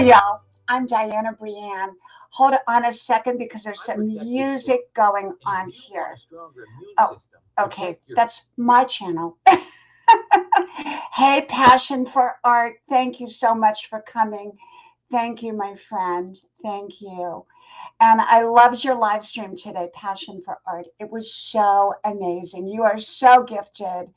y'all. I'm Dianna Brianne. Hold on a second because there's some music going on here. Oh, okay. That's my channel. Hey, Passion for Art. Thank you so much for coming. Thank you, my friend. Thank you. And I loved your live stream today, Passion for Art. It was so amazing. You are so gifted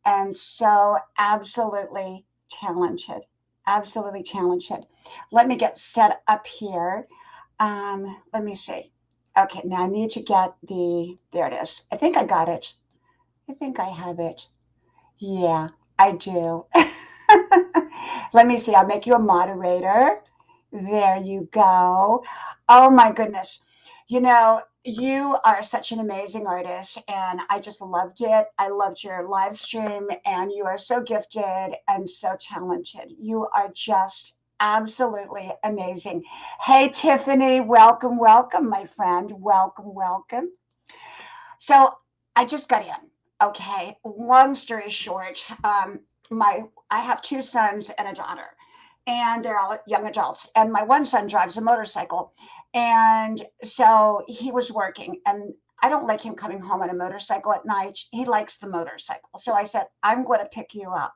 and so absolutely talented. Absolutely talented. Let me get set up here. Let me see. Okay, now I need to get there it is. I think I got it. I think I have it. Yeah, I do. Let me see. I'll make you a moderator. There you go. Oh my goodness. You are such an amazing artist, and I just loved it. I loved your live stream, and you are so gifted and so talented. You are just absolutely amazing. Hey, Tiffany, welcome, welcome, my friend. Welcome, welcome. So I just got in. Okay. Long story short, I have two sons and a daughter, and they're all young adults. And my one son drives a motorcycle. And so he was working, and I don't like him coming home on a motorcycle at night. He likes the motorcycle. So I said, I'm going to pick you up.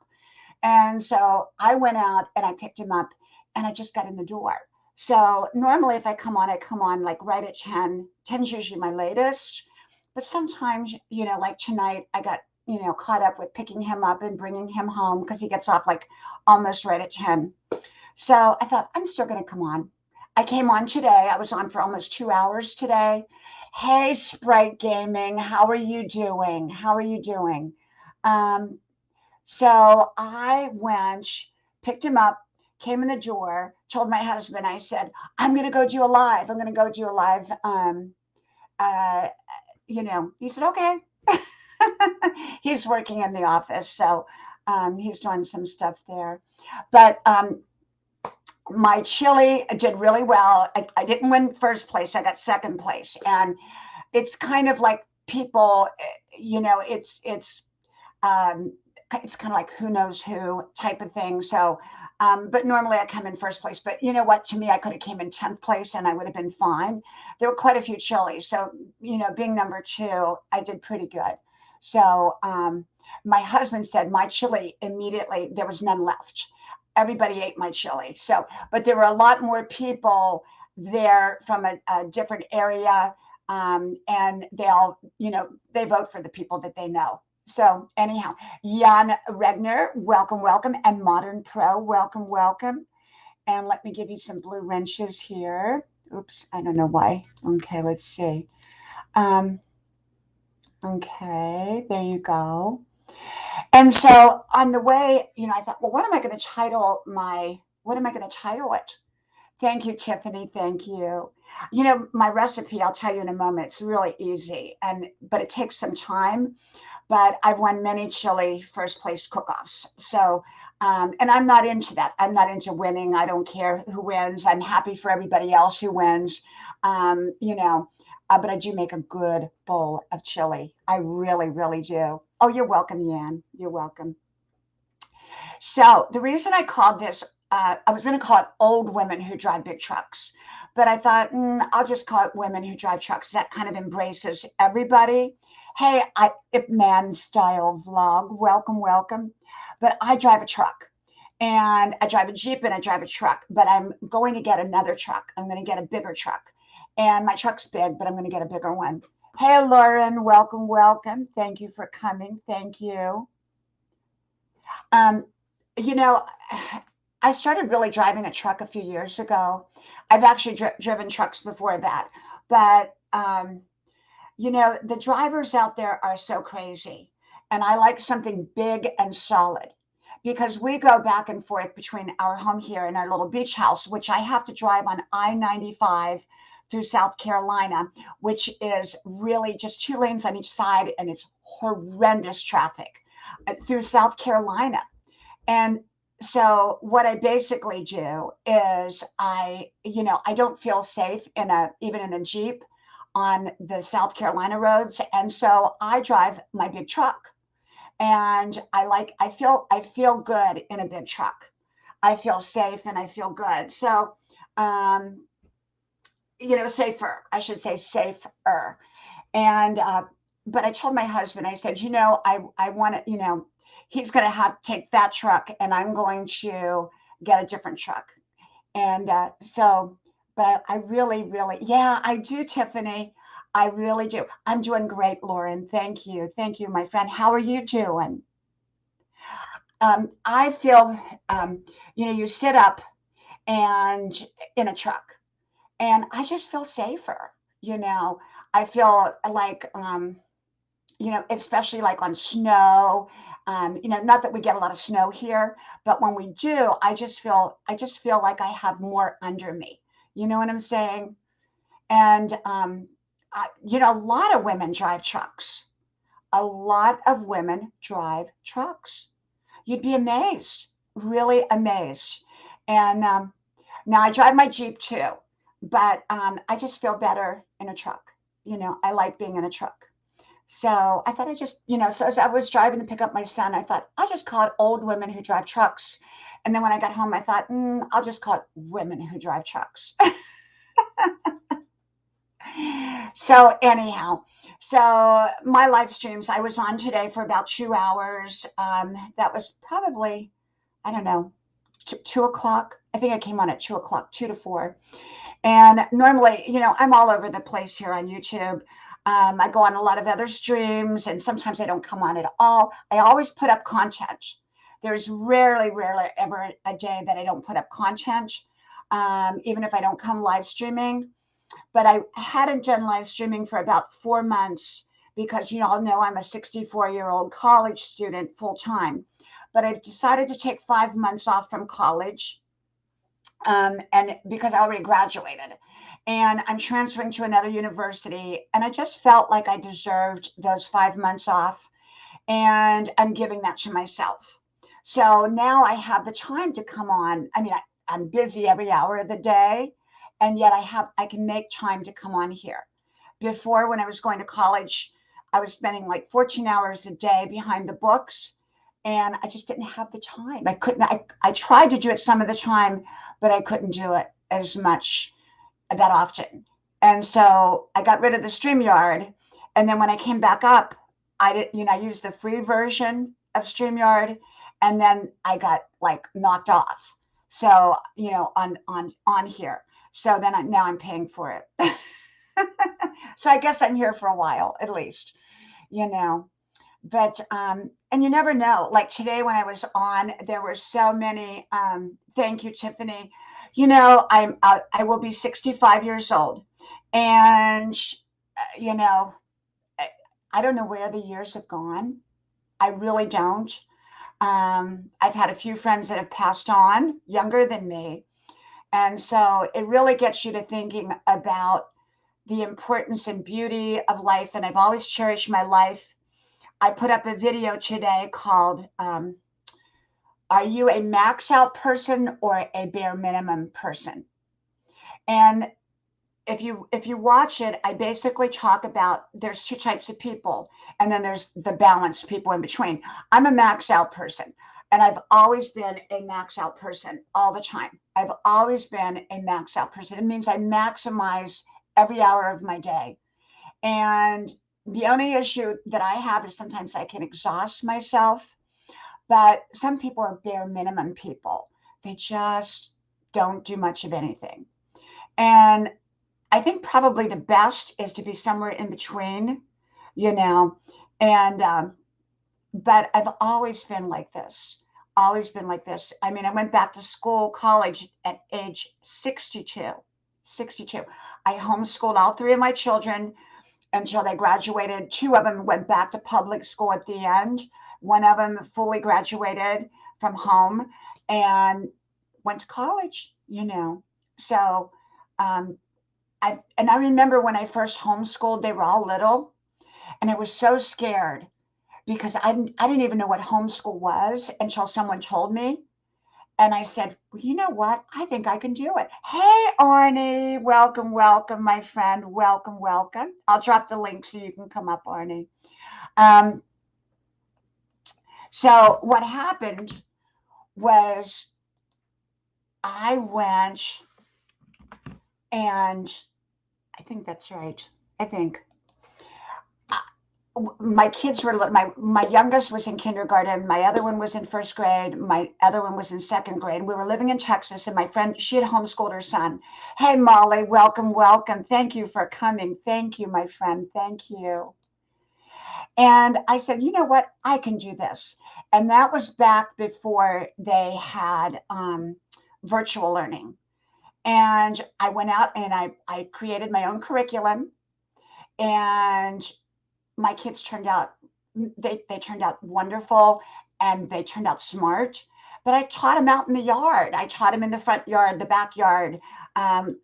And so I went out and I picked him up, and I just got in the door. So normally if I come on like right at 10. 10 is usually my latest. But sometimes, like tonight, I got, caught up with picking him up and bringing him home because he gets off like almost right at 10. So I thought, I'm still going to come on. I came on today. I was on for almost 2 hours today. Hey, Sprite Gaming, how are you doing? How are you doing? So I went, picked him up, came in the door, told my husband, I said, I'm going to go do a live. I'm going to go do a live. He said, okay. He's working in the office. So he's doing some stuff there. But my chili did really well. I didn't win first place. I got second place. And it's kind of like people, it's kind of like who knows who type of thing. So, but normally I come in first place. But you know what? To me, I could have came in 10th place and I would have been fine. There were quite a few chilies. So, being number 2, I did pretty good. So my husband said my chili immediately, there was none left. Everybody ate my chili. So, but there were a lot more people there from a different area. And they all, they vote for the people that they know. So anyhow, Jan Regner, welcome, welcome. And Modern Pro, welcome, welcome. And let me give you some blue wrenches here. Oops, I don't know why. Okay, let's see. Okay, there you go. And so on the way, I thought, well, what am I going to title it? Thank you, Tiffany. Thank you. My recipe, I'll tell you in a moment. It's really easy, but it takes some time. But I've won many chili first place cook-offs. So, and I'm not into that. I'm not into winning. I don't care who wins. I'm happy for everybody else who wins. But I do make a good bowl of chili. I really, really do. Oh, you're welcome, Yan. You're welcome. So the reason I called this, I was going to call it Old Women Who Drive Big Trucks. But I thought, I'll just call it Women Who Drive Trucks. That kind of embraces everybody. Hey, Ip Man Style Vlog. Welcome, welcome. But I drive a truck. And I drive a Jeep and I drive a truck. But I'm going to get another truck. I'm going to get a bigger truck. And my truck's big, but I'm going to get a bigger one. Hey, Lauren, welcome, welcome. Thank you for coming. Thank you. I started really driving a truck a few years ago. I've actually driven trucks before that. But, the drivers out there are so crazy. And I like something big and solid. Because we go back and forth between our home here and our little beach house, which I have to drive on I-95 through South Carolina, which is really just 2 lanes on each side, and it's horrendous traffic through South Carolina. And so what I basically do is I don't feel safe even in a Jeep on the South Carolina roads. And so I drive my big truck, and I feel good in a big truck. I feel safe and I feel good. So, safer, I should say safer. And, but I told my husband, I said, I want to, he's going to have to take that truck and I'm going to get a different truck. And but I really, really, yeah, I do, Tiffany. I really do. I'm doing great, Lauren. Thank you. Thank you, my friend. How are you doing? I feel, you sit up and in a truck, and I just feel safer. You know, I feel like, especially like on snow. Not that we get a lot of snow here, but when we do, I just feel like I have more under me. You know what I'm saying? And a lot of women drive trucks. A lot of women drive trucks. You'd be amazed, really amazed. And now I drive my Jeep too, but I just feel better in a truck. I like being in a truck. So I thought so as I was driving to pick up my son, I thought I'll just call it old women who drive trucks. And then when I got home, I thought, I'll just call it women who drive trucks. So anyhow, so my live streams, I was on today for about 2 hours. That was probably, I don't know, 2 o'clock. I think I came on at 2 o'clock, 2 to 4. And normally, I'm all over the place here on YouTube. I go on a lot of other streams, and sometimes I don't come on at all. I always put up content. There's rarely ever a day that I don't put up content, even if I don't come live streaming. But I hadn't done live streaming for about 4 months because you all know I'm a 64-year-old college student full time. But I've decided to take 5 months off from college, and because I already graduated, and I'm transferring to another university, and I just felt like I deserved those 5 months off, and I'm giving that to myself. So now I have the time to come on. I mean, I'm busy every hour of the day, and yet I can make time to come on here. Before, when I was going to college, I was spending like 14 hours a day behind the books, and I just didn't have the time. I couldn't. I tried to do it some of the time, but I couldn't do it as much that often. And so I got rid of the StreamYard, and then when I came back up, I used the free version of StreamYard, and then I got like knocked off. So on here. So then now I'm paying for it. So I guess I'm here for a while at least, But and you never know. Like today when I was on, there were so many. Thank you, Tiffany. I will be 65 years old, and I don't know where the years have gone. I really don't. I've had a few friends that have passed on younger than me, and so it really gets you to thinking about the importance and beauty of life. And I've always cherished my life. I put up a video today called, are you a max out person or a bare minimum person? And if you watch it, I basically talk about there's two types of people, and then there's the balanced people in between. I'm a max out person, and I've always been a max out person all the time. I've always been a max out person. It means I maximize every hour of my day. And the only issue that I have is sometimes I can exhaust myself, but some people are bare minimum people. They just don't do much of anything. And I think probably the best is to be somewhere in between, and but I've always been like this. Always been like this. I mean, I went back to college at age 62. 62. I homeschooled all three of my children until they graduated. Two of them went back to public school at the end. One of them fully graduated from home and went to college, So I remember when I first homeschooled, they were all little, and I was so scared because I didn't even know what homeschool was until someone told me. And I said, well, you know what? I think I can do it. Hey, Arnie, welcome, my friend. Welcome. I'll drop the link so you can come up, Arnie. So what happened was I went, and I think that's right. I think my kids were my youngest was in kindergarten, my other one was in first grade, my other one was in second grade. We were living in Texas, and my friend, she had homeschooled her son. Hey Molly, welcome, thank you for coming. Thank you, my friend, thank you. And I said, you know what, I can do this. And that was back before they had virtual learning. And I went out and I created my own curriculum, and my kids turned out, they turned out wonderful, and they turned out smart. But I taught them out in the yard. I taught them in the front yard, the backyard.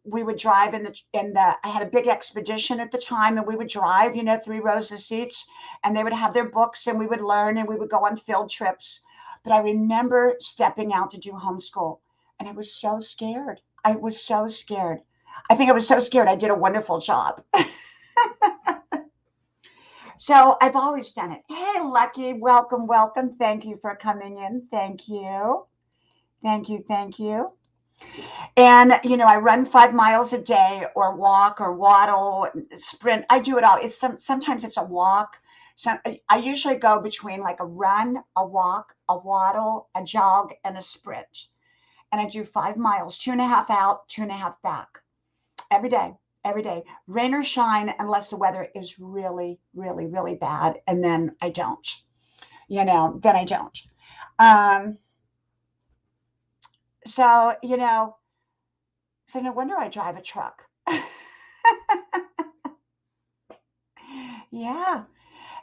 We would drive in the. I had a big expedition at the time, and we would drive, 3 rows of seats, and they would have their books, and we would learn, and we would go on field trips. But I remember stepping out to do homeschool, and I was so scared. I was so scared. I think I was so scared. I did a wonderful job. So I've always done it. Hey, Lucky, welcome. Thank you for coming in. Thank you. Thank you. And, I run 5 miles a day, or walk or waddle, sprint. I do it all. Sometimes it's a walk. So I usually go between like a run, a walk, a waddle, a jog, and a sprint. And I do 5 miles, 2.5 out, 2.5 back every day. Rain or shine, unless the weather is really, really, really bad. And then I don't, then I don't. So no wonder I drive a truck. Yeah.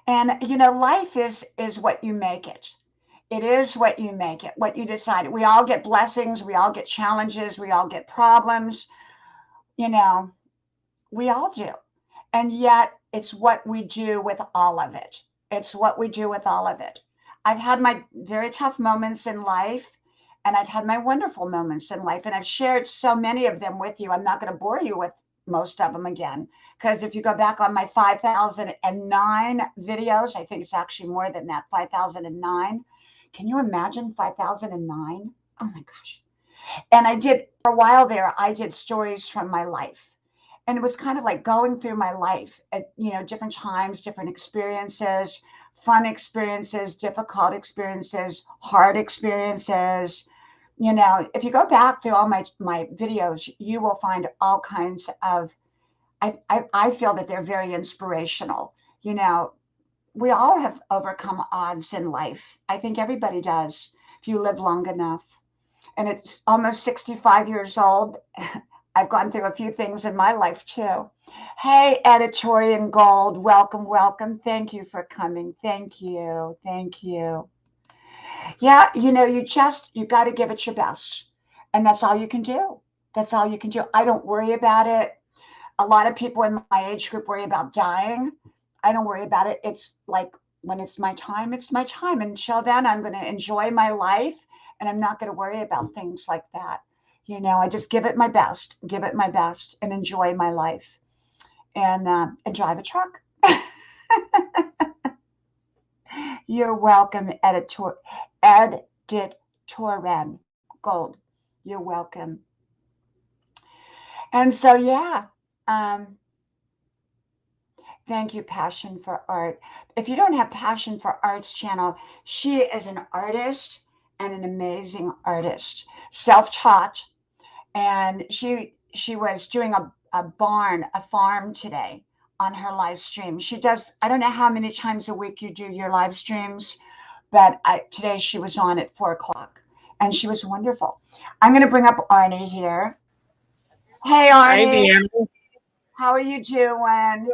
And, life is what you make it. It is what you make it, what you decide. We all get blessings. We all get challenges. We all get problems. We all do. And yet it's what we do with all of it. I've had my very tough moments in life, and I've had my wonderful moments in life. And I've shared so many of them with you. I'm not going to bore you with most of them again, because if you go back on my 5,009 videos, I think it's actually more than that, 5,009. Can you imagine 5,009? Oh my gosh. And I did, for a while there, I did stories from my life. And it was kind of like going through my life at, different times, different experiences, fun experiences, difficult experiences, hard experiences. If you go back through all my videos, you will find all kinds of, I feel that they're very inspirational. We all have overcome odds in life. I think everybody does, if you live long enough. And it's almost 65 years old. I've gone through a few things in my life too. Hey, Editorian Gold, welcome. Thank you for coming. Thank you. Yeah, you got to give it your best. And that's all you can do. I don't worry about it. A lot of people in my age group worry about dying. I don't worry about it. It's like, when it's my time, it's my time. Until then, I'm going to enjoy my life, and I'm not going to worry about things like that. I just give it my best, and enjoy my life, and drive a truck. You're welcome, Editoren Gold. You're welcome. And so, yeah. Thank you, Passion for Art. If you don't have Passion for Art's channel, she is an artist, and an amazing artist, self-taught. And she was doing a farm today on her live stream. She does, I don't know how many times a week you do your live streams, but today she was on at 4:00, and she was wonderful. I'm going to bring up Arnie here. Hey, Arnie. Hi, Dianna. How are you doing?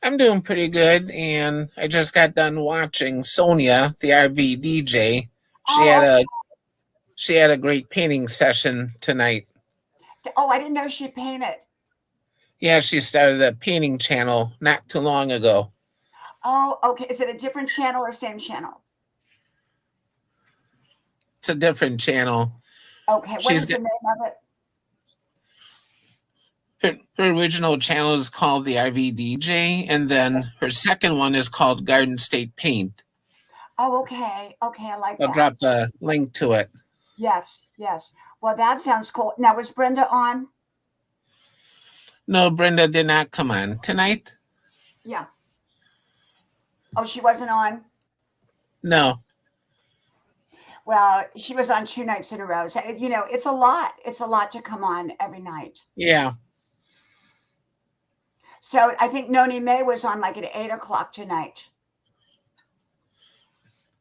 I'm doing pretty good, and I just got done watching Sonia, the RV DJ. She had a great painting session tonight. Oh, I didn't know she painted. Yeah, she started a painting channel not too long ago. Oh, okay. Is it a different channel or same channel? It's a different channel. Okay, what is the name of it? Her original channel is called the RV DJ, and then her second one is called Garden State Paint. Oh, okay. I like that. I'll drop the link to it. Yes, yes. Well, that sounds cool. Now, was Brenda on? No, Brenda did not come on tonight. Yeah. Oh, she wasn't on? No. Well, she was on 2 nights in a row. So, it's a lot. It's a lot to come on every night. Yeah. So I think Noni May was on like at 8 o'clock tonight.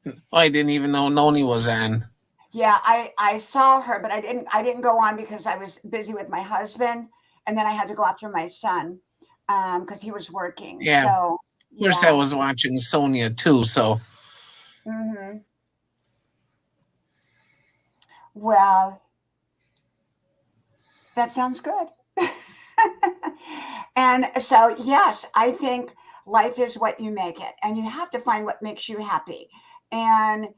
Oh, I didn't even know Noni was on. Yeah, I saw her, but I didn't go on because I was busy with my husband, and then I had to go after my son because he was working. Yeah. So Of course, I was watching Sonia too. So. Mm-hmm. Well, that sounds good. And so, yes, I think life is what you make it, and you have to find what makes you happy. And,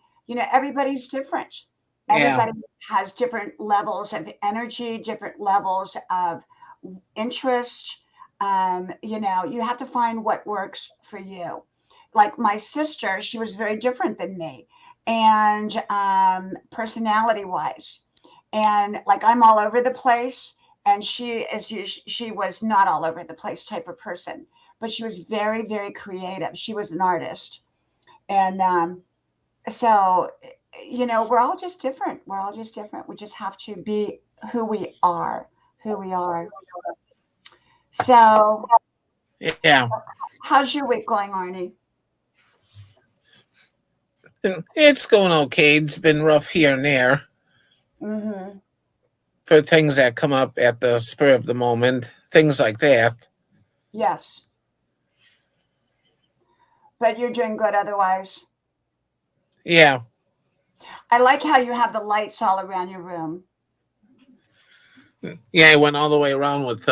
everybody's different. Yeah. Everybody has different levels of energy, different levels of interest. You have to find what works for you. Like my sister, she was very different than me, and personality wise. And like I'm all over the place, and she was not all over the place type of person, but she was very, very creative. She was an artist, and so we're all just different. We're all just different. We just have to be who we are, who we are. So, Yeah. how's your week going, Arnie? It's going okay. It's been rough here and there Mm-hmm. for things that come up at the spur of the moment, things like that. Yes. But you're doing good otherwise. Yeah. I like how you have the lights all around your room. Yeah, I went all the way around with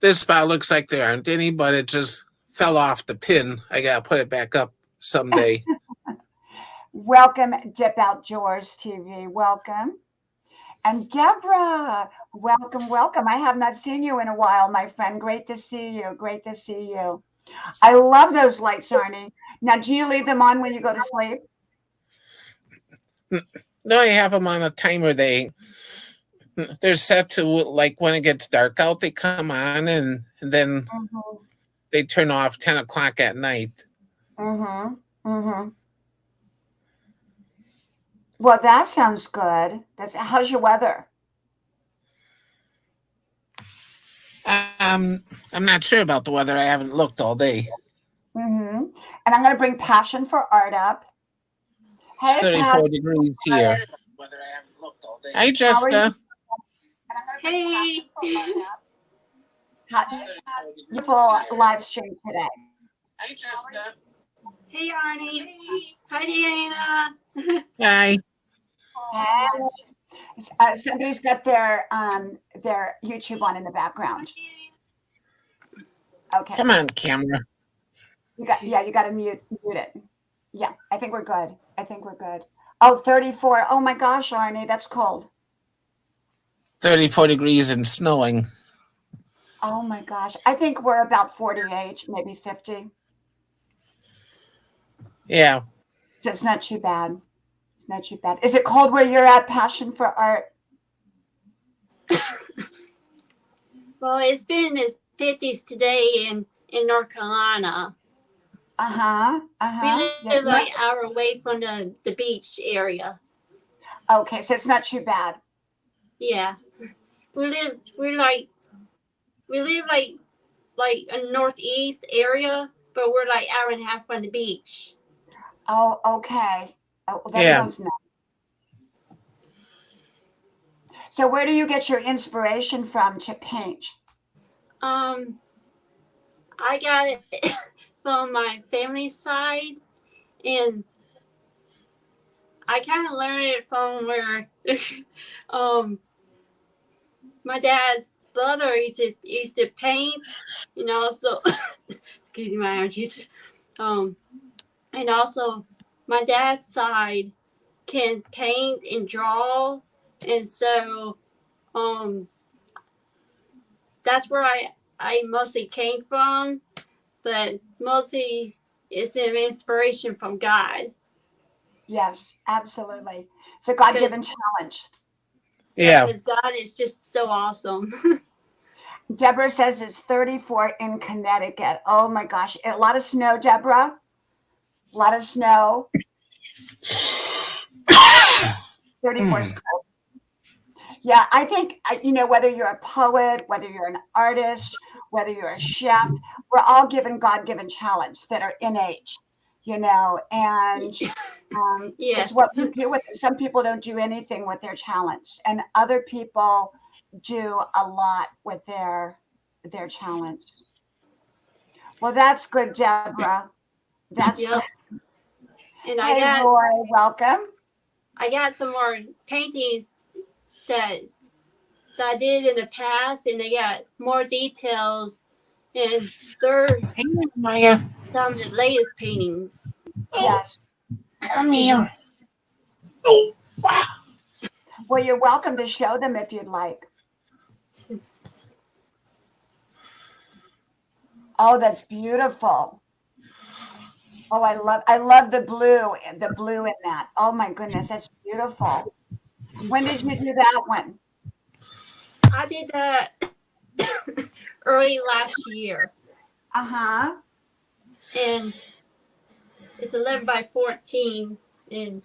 this spot looks like there aren't any, but it just fell off the pin. I gotta put it back up someday. Welcome, Dip Out Jaws TV. Welcome. And Deborah, welcome, welcome. I have not seen you in a while, my friend. Great to see you. Great to see you. I love those lights, Arnie. Now, do you leave them on when you go to sleep? No, I have them on a timer. They're set to like when it gets dark out, they come on and then they turn off 10 o'clock at night. Mm-hmm. Mm-hmm. Well, that sounds good. How's your weather? I'm not sure about the weather. I haven't looked all day. Mm-hmm. And I'm going to bring Passion for Art up. It's Hey, 34 degrees here. Hi, Jessica. Hey. Beautiful live stream today. Hi, Jessica. Hey, Arnie. Hi, Dianna. Hi. Somebody's got their YouTube on in the background. Okay. Come on, camera. You got to mute it. Yeah, I think we're good. I think we're good. Oh, 34. Oh my gosh, Arnie, that's cold. 34 degrees and snowing. Oh my gosh. I think we're about 48, maybe 50. Yeah. So it's not too bad. It's not too bad. Is it cold where you're at, Passion for Art? Well, it's been in the 50s today in North Carolina. Uh-huh. Uh-huh. We live like an hour away from the beach area. Okay, so it's not too bad. Yeah. We live like a northeast area, but we're like hour and a half from the beach. Oh, okay. Oh, that sounds nice. So where do you get your inspiration from to paint? I got it from my family side, and I kind of learned it from where my dad's brother used to paint, so excuse me, my allergies. And also my dad's side can paint and draw, and so that's where I mostly came from, but mostly it's an inspiration from God. Yes, absolutely. It's a God-given challenge. Yeah. Because God is just so awesome. Deborah says it's 34 in Connecticut. Oh my gosh. A lot of snow, Deborah. A lot of snow. 34 is cold. Yeah, I think, whether you're a poet, whether you're an artist, whether you're a chef, we're all given God-given challenges that are innate, and Yes. it's what we do with it. Some people don't do anything with their talents, and other people do a lot with their challenge. Well, that's good, Deborah. That's Yep. good. And Hey, Roy, welcome. I got some more paintings that I did in the past, and they got more details, and they're Maya. some of the latest paintings. Yes. Come here. Oh, wow. Well, you're welcome to show them if you'd like. Oh, that's beautiful. Oh, I love the blue in that. Oh my goodness, that's beautiful. When did you do that one? I did that early last year. Uh-huh. And it's 11 by 14. And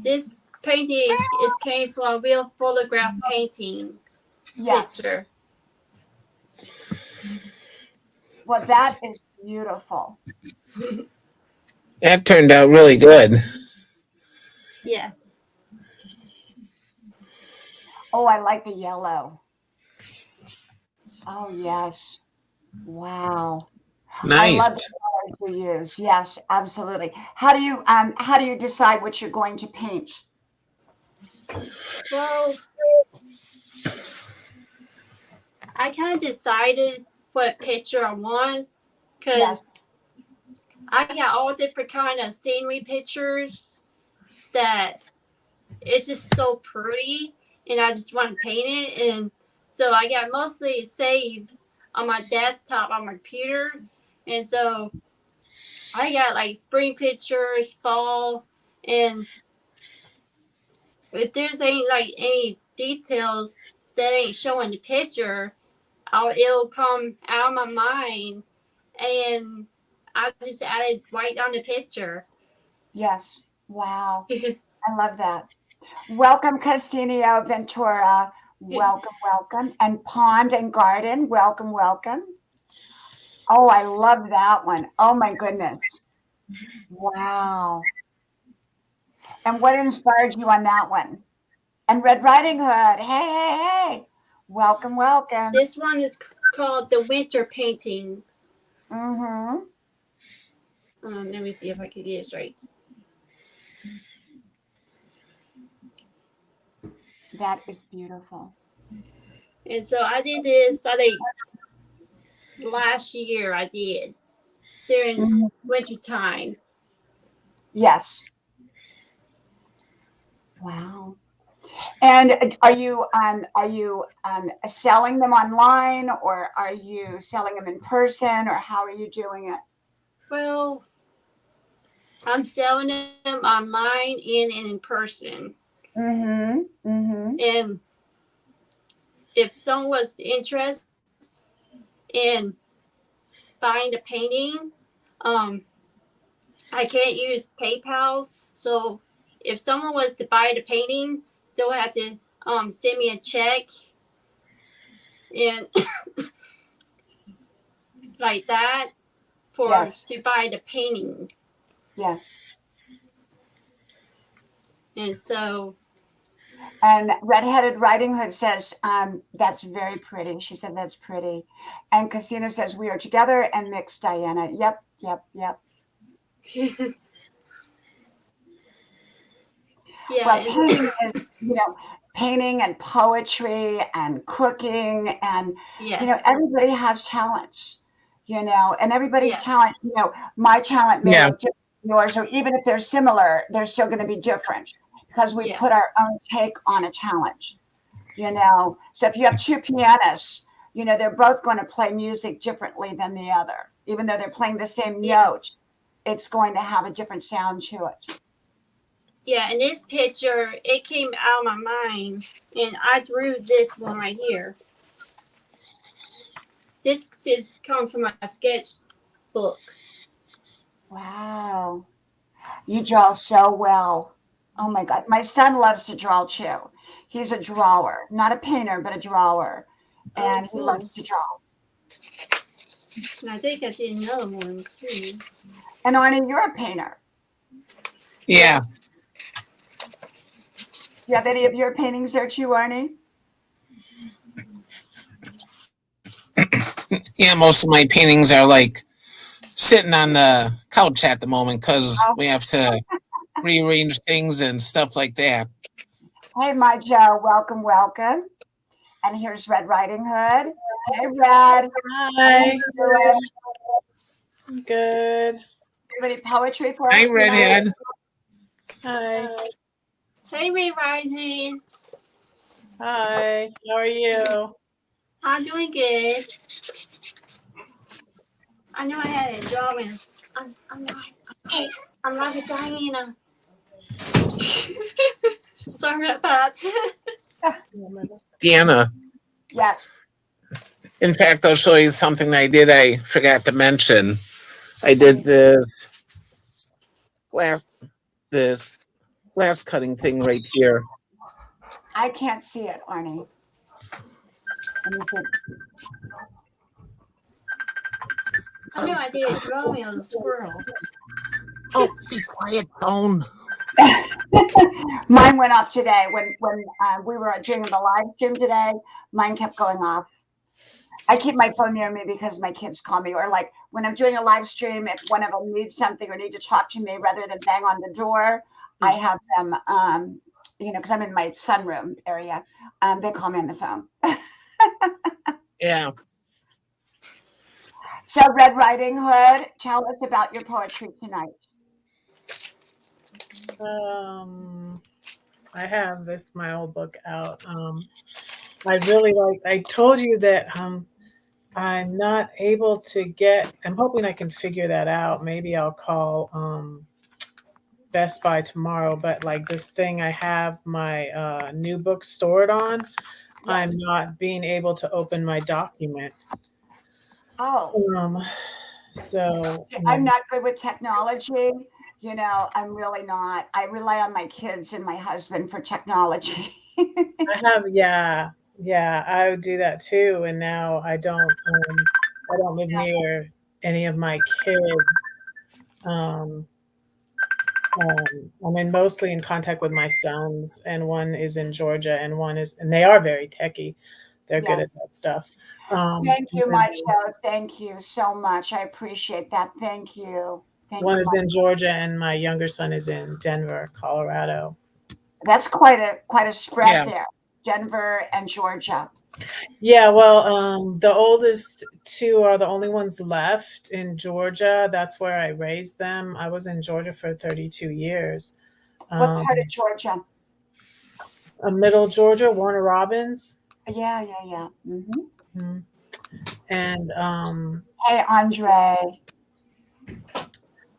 this painting came from a real photograph painting picture. Well, that is beautiful. That turned out really good. Yeah. Oh, I like the yellow. Oh, yes. Wow. Nice. I love the colors we use. Yes, absolutely. How do you decide what you're going to paint? Well, I kind of decided what picture I want because I got all different kind of scenery pictures that it's just so pretty, and I just want to paint it. And so I got mostly saved on my desktop on my computer, and so I got like spring pictures, fall, and if there's any details that ain't showing the picture, it'll come out of my mind, and I just added right on the picture. Yes. Wow. I love that. Welcome, Castinio Ventura. Welcome, welcome. And Pond and Garden. Welcome, welcome. Oh, I love that one. Oh my goodness. Wow. And what inspired you on that one? And Red Riding Hood. Hey, hey, hey. Welcome, welcome. This one is called the winter painting. Mm-hmm. Let me see if I can get it straight. That is beautiful. And so I did this, I think last year I did during winter time. Yes. Wow. And are you selling them online, or are you selling them in person, or how are you doing it? Well, I'm selling them online and in person. Mm-hmm. Mm-hmm. And if someone was interested in buying the painting, I can't use PayPal. So if someone was to buy the painting, they'll have to send me a check and like that to buy the painting. Yes. And so. And Redheaded Riding Hood says, that's very pretty. She said, that's pretty. And Casino says, we are together and mixed, Diana. Yep, yep, yep. Yeah. Well, painting is, painting and poetry and cooking and, everybody has talents, and everybody's talent, my talent may look different than yours, or even if they're similar, they're still going to be different because we put our own take on a challenge, So if you have two pianists, they're both going to play music differently than the other. Even though they're playing the same note, it's going to have a different sound to it. Yeah, and this picture, it came out of my mind, and I drew this one right here. This comes from my sketchbook. Wow. You draw so well. Oh my God. My son loves to draw too. He's a drawer, not a painter, but a drawer. And he loves to draw. And I think I did another one too. And Arnie, you're a painter. Yeah. Do you have any of your paintings there too, Arnie? Yeah, most of my paintings are like sitting on the couch at the moment because we have to rearrange things and stuff like that. Hey, my Joe, welcome, welcome. And here's Red Riding Hood. Hey, Red. Hi. Good. Good. Do you have any poetry for us? Hi, Redhead. Hi. Hey, Red Riding Hood. Hi. How are you? I'm doing good. I know I had a drawing. I'm like a Dianna. Sorry about that. Dianna. Yes. In fact, I'll show you something I did. I forgot to mention. I did this glass cutting thing right here. I can't see it, Arnie. Let me see. I know I did a drawing of a squirrel. Oh, be quiet, phone. Mine went off today when we were doing the live stream today. Mine kept going off. I keep my phone near me because my kids call me, or like when I'm doing a live stream, if one of them needs something or need to talk to me, rather than bang on the door, I have them, because I'm in my sunroom area. They call me on the phone. Yeah. So, Red Riding Hood, tell us about your poetry tonight. I have my old book out. I really I told you that I'm not able to I'm hoping I can figure that out. Maybe I'll call Best Buy tomorrow, but like this thing I have my new book stored on, yes. I'm not being able to open my document. Oh. So I'm not good with technology. I'm really not. I rely on my kids and my husband for technology. I have, yeah, I would do that too. And now I don't live near any of my kids. I'm mostly in contact with my sons, and one is in Georgia, and and they are very techie. They're good at that stuff. Thank you, my show. Thank you so much. I appreciate that. Thank you. One is in Georgia, and my younger son is in Denver, Colorado. That's quite a spread there. Denver and Georgia. Yeah, well, the oldest two are the only ones left in Georgia. That's where I raised them. I was in Georgia for 32 years. What part of Georgia? Middle Georgia, Warner Robins. Yeah. Mm-hmm. Mm-hmm. And hey, Andre.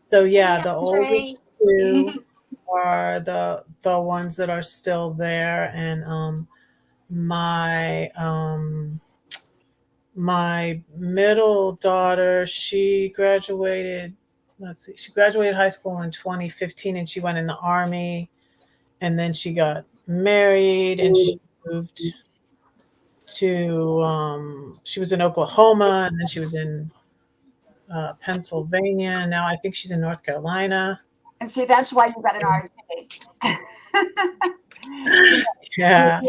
So yeah, the oldest two are the ones that are still there, and my middle daughter, she graduated high school in 2015, and she went in the Army, and then she got married, and she moved to she was in Oklahoma, and then she was in Pennsylvania, and now I think she's in North Carolina. And see, that's why you got an RV. Yeah.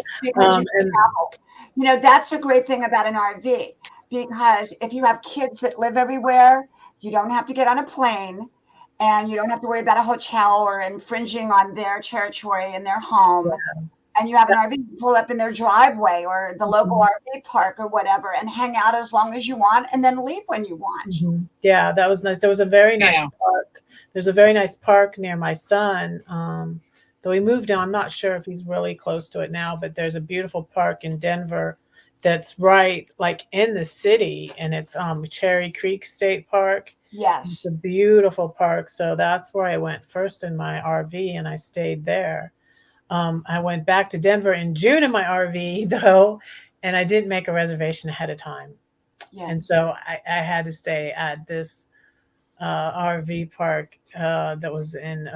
That's a great thing about an RV, because if you have kids that live everywhere, you don't have to get on a plane, and you don't have to worry about a hotel or infringing on their territory and their home. Yeah. And you have an RV, you pull up in their driveway or the local RV park or whatever, and hang out as long as you want, and then leave when you want. Mm-hmm. Yeah, that was nice. There was a very nice park. There's a very nice park near my son. Though he moved now, I'm not sure if he's really close to it now, but there's a beautiful park in Denver that's right like in the city, and it's Cherry Creek State Park. Yes. It's a beautiful park. So that's where I went first in my RV, and I stayed there. I went back to Denver in June in my RV though, and I didn't make a reservation ahead of time. Yes. And so I had to stay at this RV park that was in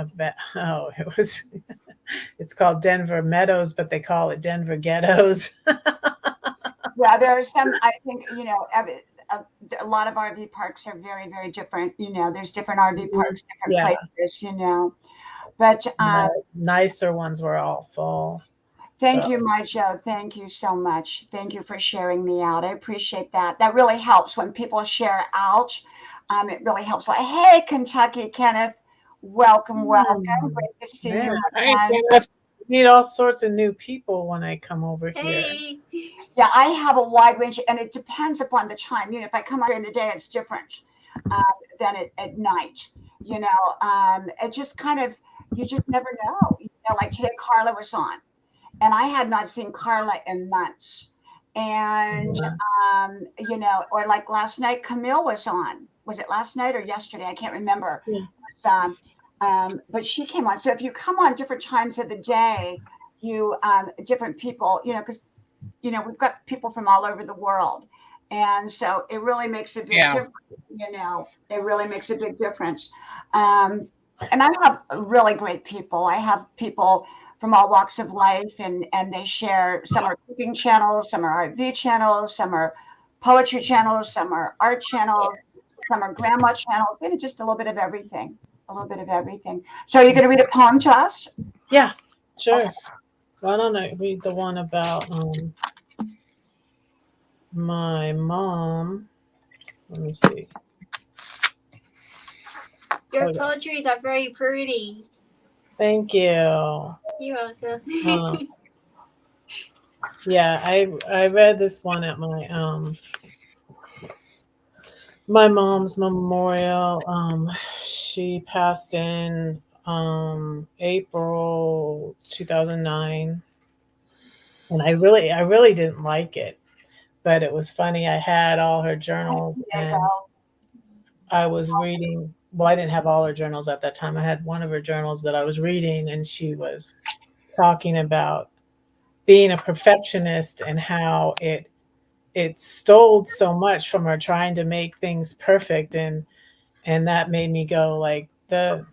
it's called Denver Meadows, but they call it Denver Ghettos. Yeah, there are some, I think, a lot of RV parks are very, very different. There's different RV parks, different places, but nicer ones were all full. Thank you, my Joe. Thank you so much. Thank you for sharing me out. I appreciate that. That really helps when people share out. It really helps. Like, hey, Kentucky, Kenneth, welcome. Great to see you. Hi, meet all sorts of new people when I come over here. Yeah, I have a wide range, and it depends upon the time. If I come out during the day, it's different than at night. It just kind of, you just never know. Like today, Carla was on, and I had not seen Carla in months. And, or like last night, Camille was on. Was it last night or yesterday? I can't remember. Yeah. But she came on. So if you come on different times of the day, different people, because, we've got people from all over the world. And so it really makes a big difference, it really makes a big difference. And I have really great people. I have people from all walks of life, and they share. Some are cooking channels, some are RV channels, some are poetry channels, some are art channels, some are grandma channels, just a little bit of everything. So are you going to read a poem to us? Yeah, sure. Okay. Why don't I read the one about my mom? Let me see. Your poetries are very pretty. Thank you. You're welcome. Yeah, I read this one at my my mom's memorial. She passed in April 2009, and I really didn't like it, but it was funny. I had all her journals, and I was reading. Well, I didn't have all her journals at that time. I had one of her journals that I was reading, and she was talking about being a perfectionist and how it stole so much from her trying to make things perfect, and that made me go, like, the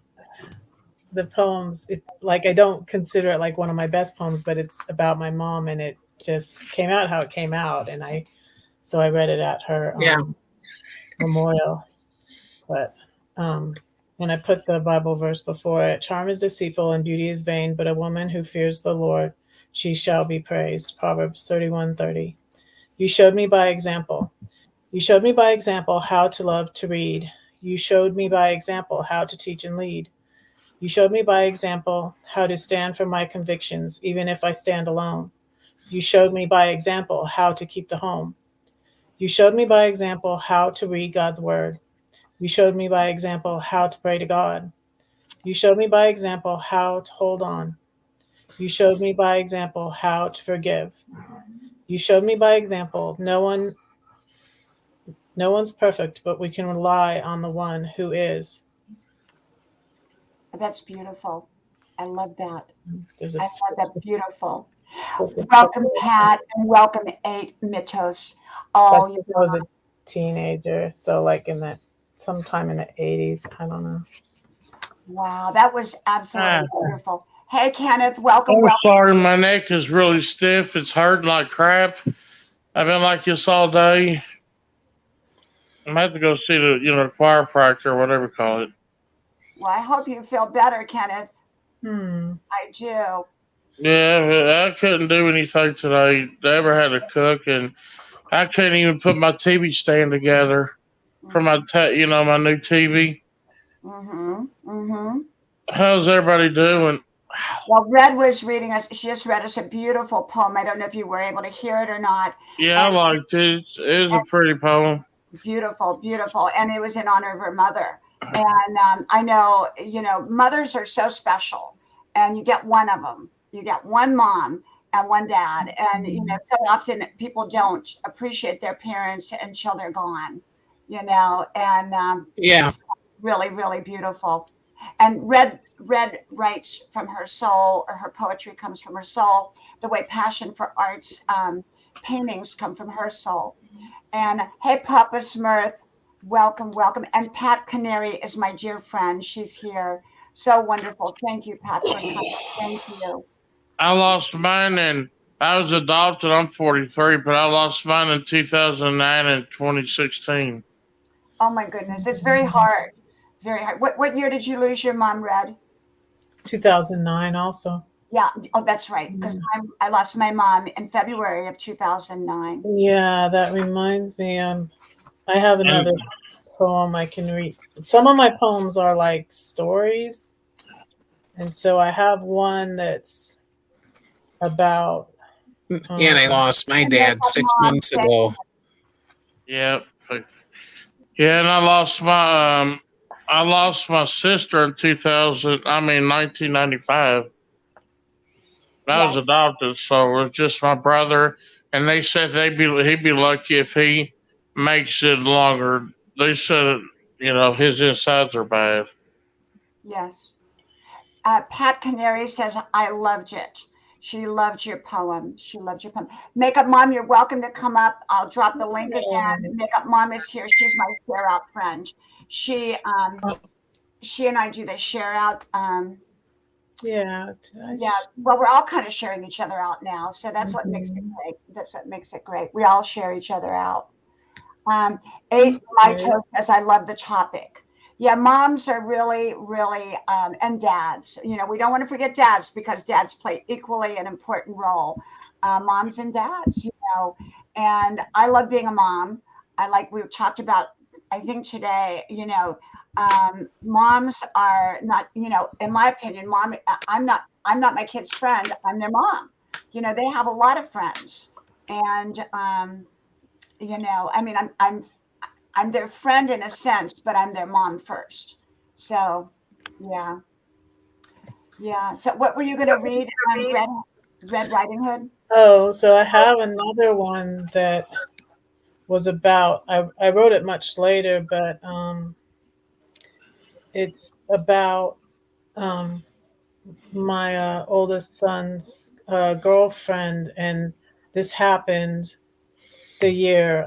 poems, like, I don't consider it like one of my best poems, but it's about my mom, and it just came out how it came out, and I read it at her memorial. But and I put the Bible verse before it. Charm is deceitful and beauty is vain, but a woman who fears the Lord, she shall be praised. Proverbs 31:30. You showed me by example. You showed me by example how to love to read. You showed me by example how to teach and lead. You showed me by example how to stand for my convictions, even if I stand alone. You showed me by example how to keep the home. You showed me by example how to read God's word. You showed me by example how to pray to God. You showed me by example how to hold on. You showed me by example how to forgive. You showed me by example no one's perfect, but we can rely on the one who is. That's beautiful. I love that. I love that. Beautiful. Welcome, Pat, and welcome, 8 Mitos. Oh, I was a teenager, so like sometime in the 80s. I don't know. Wow, that was absolutely wonderful. Hey, Kenneth, welcome. Sorry, my neck is really stiff. It's hurting like crap. I've been like this all day. I'm going to have to go see the chiropractor or whatever you call it. Well, I hope you feel better, Kenneth. I do. Yeah, I couldn't do anything today. They ever had to cook, and I couldn't even put my TV stand together for my my new TV. How's everybody doing? Well, Red was reading us. She just read us a beautiful poem. I don't know if you were able to hear it or not. Yeah, I liked it. It was a pretty poem. Beautiful, beautiful. And it was in honor of her mother. And I know, mothers are so special. And you get one of them. You get one mom. and one dad. And, so often people don't appreciate their parents until they're gone, and Yeah. really, really beautiful. And Red writes from her soul, or her poetry comes from her soul, the way passion for arts, paintings come from her soul. And hey, Papa Smurth, welcome, welcome. And Pat Canary is my dear friend. She's here. So wonderful. Thank you, Pat, for coming. Thank you. I lost mine, and I was adopted. I'm 43, but I lost mine in 2009 and 2016. Oh my goodness, it's very hard. Very hard. What year did you lose your mom, Red? 2009 also. Yeah. Oh, that's right. Because I lost my mom in February of 2009. Yeah, that reminds me. I have another poem I can read. Some of my poems are like stories, and so I have one that's about. Yeah, and I lost my dad 6 months ago. Yeah. Yeah, and I lost my sister in 1995. I was adopted, so it was just my brother, and they said he'd be lucky if he makes it longer. They said, his insides are bad. Yes. Pat Canary says, I loved it. She loved your poem. She loved your poem. Makeup Mom, you're welcome to come up. I'll drop the link again. Makeup Mom is here. She's my share out friend. She and I do the share out. Yeah. Well, we're all kind of sharing each other out now. So that's what makes it great. That's what makes it great. We all share each other out. Eight Lito says, I love the topic. Yeah, moms are really, really, and dads. We don't want to forget dads, because dads play equally an important role. Moms and dads, and I love being a mom. We've talked about, I think today, moms are not, in my opinion, I'm not my kid's friend. I'm their mom. They have a lot of friends, and I'm their friend in a sense, but I'm their mom first. So, yeah. So, what were you going to read on Red Riding Hood? Oh, so I have another one that was about. I wrote it much later, but it's about my oldest son's girlfriend, and this happened the year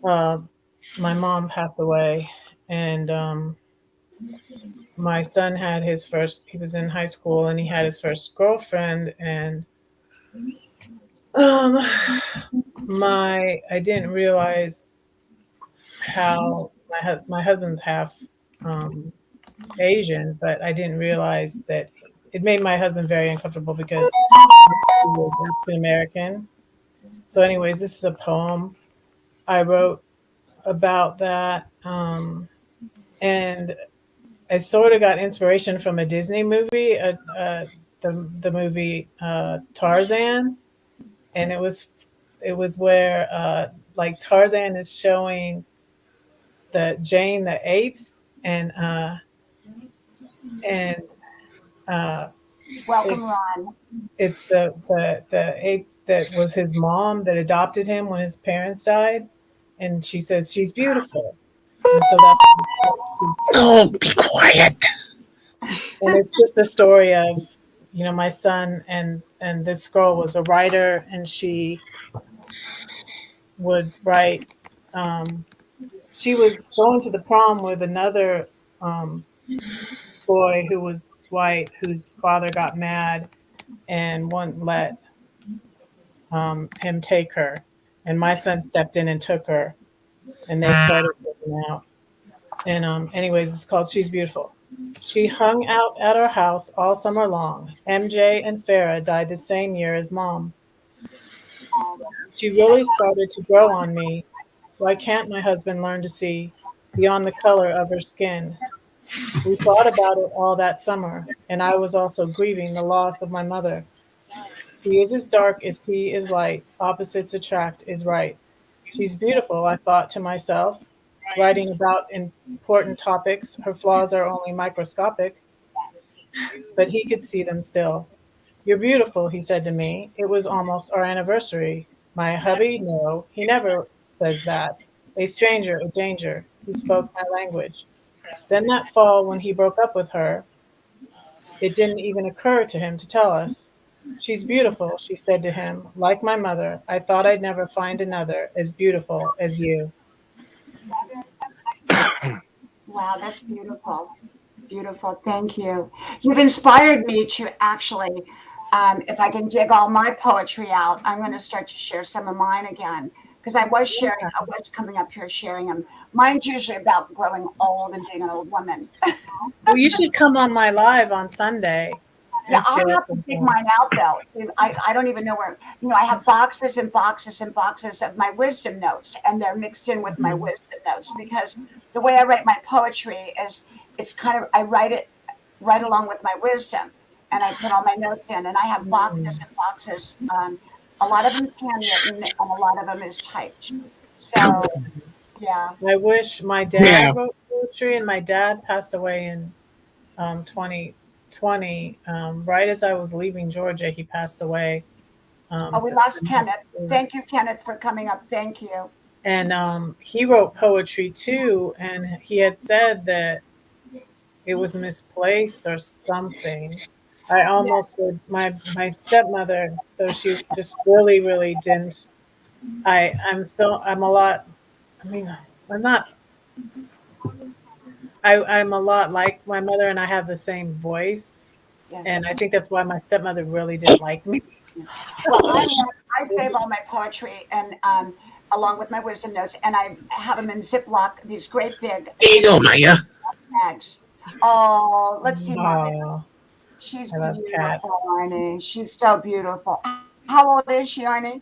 my mom passed away, and my son had he was in high school, and he had his first girlfriend, and I didn't realize how my husband's half Asian, but I didn't realize that it made my husband very uncomfortable because he was African American. So anyways, this is a poem I wrote about that. And I sort of got inspiration from a Disney movie, the movie Tarzan, and it was where like Tarzan is showing Jane the apes, and Welcome, Ron. It's the ape that was his mom that adopted him when his parents died, and she says she's beautiful, and so that's. Oh, be quiet. And it's just the story of, my son and this girl was a writer, and she would write. She was going to the prom with another boy who was white, whose father got mad and wouldn't let him take her. And my son stepped in and took her, and they started working out. And anyways, it's called She's Beautiful. She hung out at our house all summer long. MJ and Farah died the same year as Mom. She really started to grow on me. Why can't my husband learn to see beyond the color of her skin? We thought about it all that summer, and I was also grieving the loss of my mother. He is as dark as he is light. Opposites attract is right. She's beautiful, I thought to myself, writing about important topics. Her flaws are only microscopic, but he could see them still. "You're beautiful," he said to me. "It was almost our anniversary." My hubby, no, he never says that. A stranger, a danger. He spoke my language. Then that fall when he broke up with her, it didn't even occur to him to tell us. "She's beautiful," she said to him, "like my mother. I thought I'd never find another as beautiful as you." Wow, that's beautiful. Beautiful. Thank you. You've inspired me to actually, if I can dig all my poetry out, I'm going to start to share some of mine again. Because I was coming up here sharing them. Mine's usually about growing old and being an old woman. Well, you should come on my live on Sunday Yeah, and I'll share have to some dig things. mine out though. I don't even know where, I have boxes and boxes and boxes of my wisdom notes, and they're mixed in with my Mhm. wisdom notes because the way I write my poetry is it's kind of, I write it right along with my wisdom and I put all my notes in, and I have boxes Mm. and boxes. A lot of them is handwritten and a lot of them is typed. So, yeah. I wish my Yeah. dad wrote poetry, and my dad passed away in 2020. Right as I was leaving Georgia, he passed away. Oh, we It's lost been next Kenneth. year. Thank you, Kenneth, for coming up. Thank you. And he wrote poetry too, and he had said that it was misplaced or something. I Yeah. almost would my stepmother, though she just really didn't. I'm a lot. I mean, I'm not. I'm a lot like my mother, and I have the same voice, and Yes. I think that's why my stepmother really didn't like me. Well, I save all my poetry and along with my wisdom notes, and I have them in Ziploc, these great big There you go, Ziploc Maya. bags. Oh, let's see, Margaret. Oh, She's I love beautiful, cats. Arnie. She's so beautiful. How old is she, Arnie?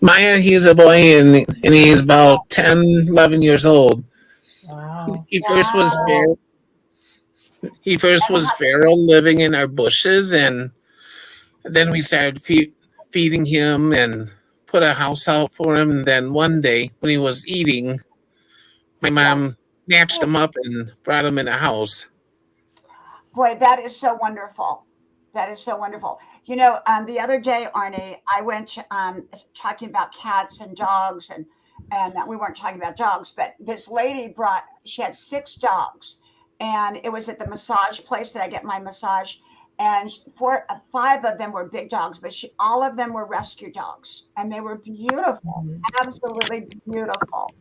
Maya, he's a boy and he's about 10, 11 years old. Wow. He first was Wow. feral. He first And was feral, living in our bushes, and then we started feeding him and put a house out for him. And then one day, when he was eating, my mom yes. snatched him up and brought him in the house. Boy, that is so wonderful. That is so wonderful. The other day, Arnie, I went talking about cats and dogs, and we weren't talking about dogs, but this lady she had 6 dogs, and it was at the massage place that I get my massage, and 5 of them were big dogs, but all of them were rescue dogs, and they were beautiful, Mhm. absolutely beautiful.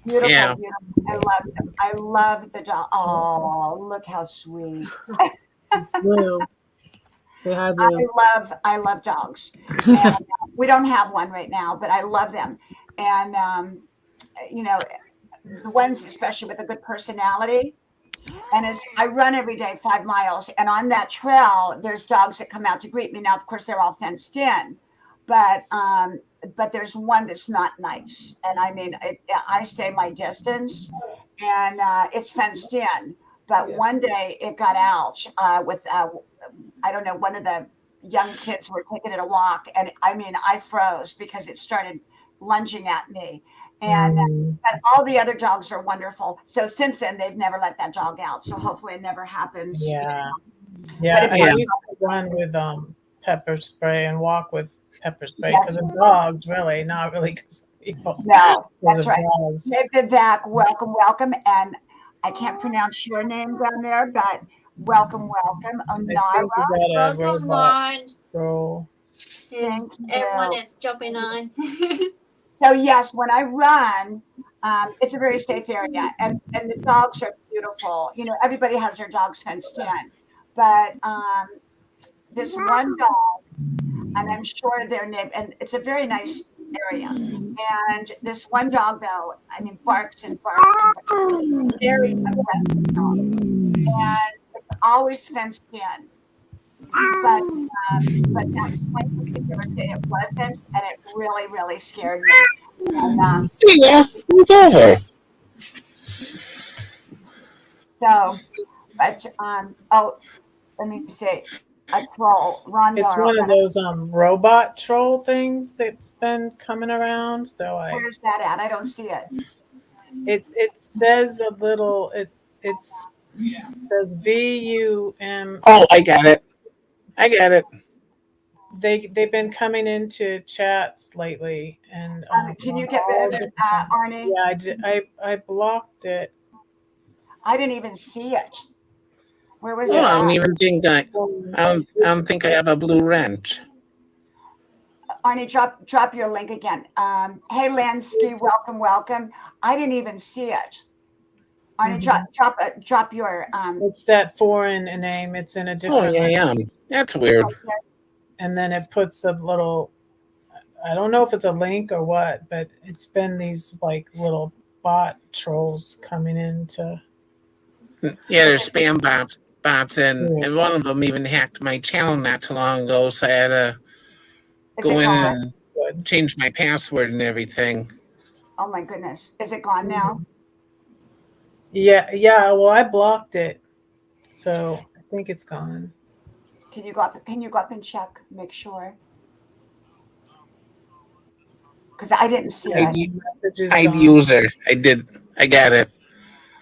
Beautiful, Yeah. beautiful. I love them. I love the dog. Oh, look how sweet. It's Blue. Say hi, I Blue. I love dogs, and we don't have one right now, but I love them. And you know, the ones especially with a good personality. And as I run every day 5 miles, and on that trail, there's dogs that come out to greet me. Now, of course, they're all fenced in, but um, but there's one that's not nice, and I mean, I stay my distance, and it's fenced in. But one day it got out with I don't know, one of the young kids were taking it a walk, and I mean, I froze because it started lunging at me. And Mm, but all the other dogs are wonderful. So since then, they've never let that dog out. So hopefully, it never happens. yeah. But Yeah, it's I Yeah. used to run with pepper spray and walk with pepper spray because yes, of dogs, really, not really because of people, no, because that's of right. dogs. David Vac, welcome, welcome, and I can't pronounce your name down there, but welcome, welcome, I think Onara. you got a Welcome robot on, roll. and Thank everyone you. that's jumping on. So yes, when I run, it's a very safe area, and the dogs are beautiful. Everybody has their dogs fenced in, but this one dog, and I'm sure their name, and it's a very nice area. And this one dog, though, I mean, barks and barks and barks. Very aggressive dog, and it's always fenced in. But that one particular day it wasn't, and it really, really scared me. And Yeah. Move over. so, but oh, let me see, a troll, It's Rondar. one of those robot troll things that's been coming around. So Where's that at? I don't see it. it says a little it says VUM Oh, I got it. I got it. They've been coming into chats lately, and Can you on get rid all of it, different kinds. Arnie? Yeah, I blocked it. I didn't even see it. Where was Oh, it I don't at? even think I don't think I have a blue wrench. Arnie, drop your link again. Hey, Lansky, welcome. I didn't even see it. Arnie, drop your It's that foreign name. It's in a Oh different, yeah. That's weird. and then it puts a little. I don't know if it's a link or what, but it's been these like little bot trolls coming into. Yeah, there's spam bots, and Yeah. one of them even hacked my channel not too long ago, so I had to Is go it in gone? and Good. change my password and everything. Oh my goodness. Is it gone now? Yeah. Well, I blocked it, so I think it's gone. Can you go up and check, make sure? Because I didn't see Yeah, it. message is Hide gone. user. I did. I got it.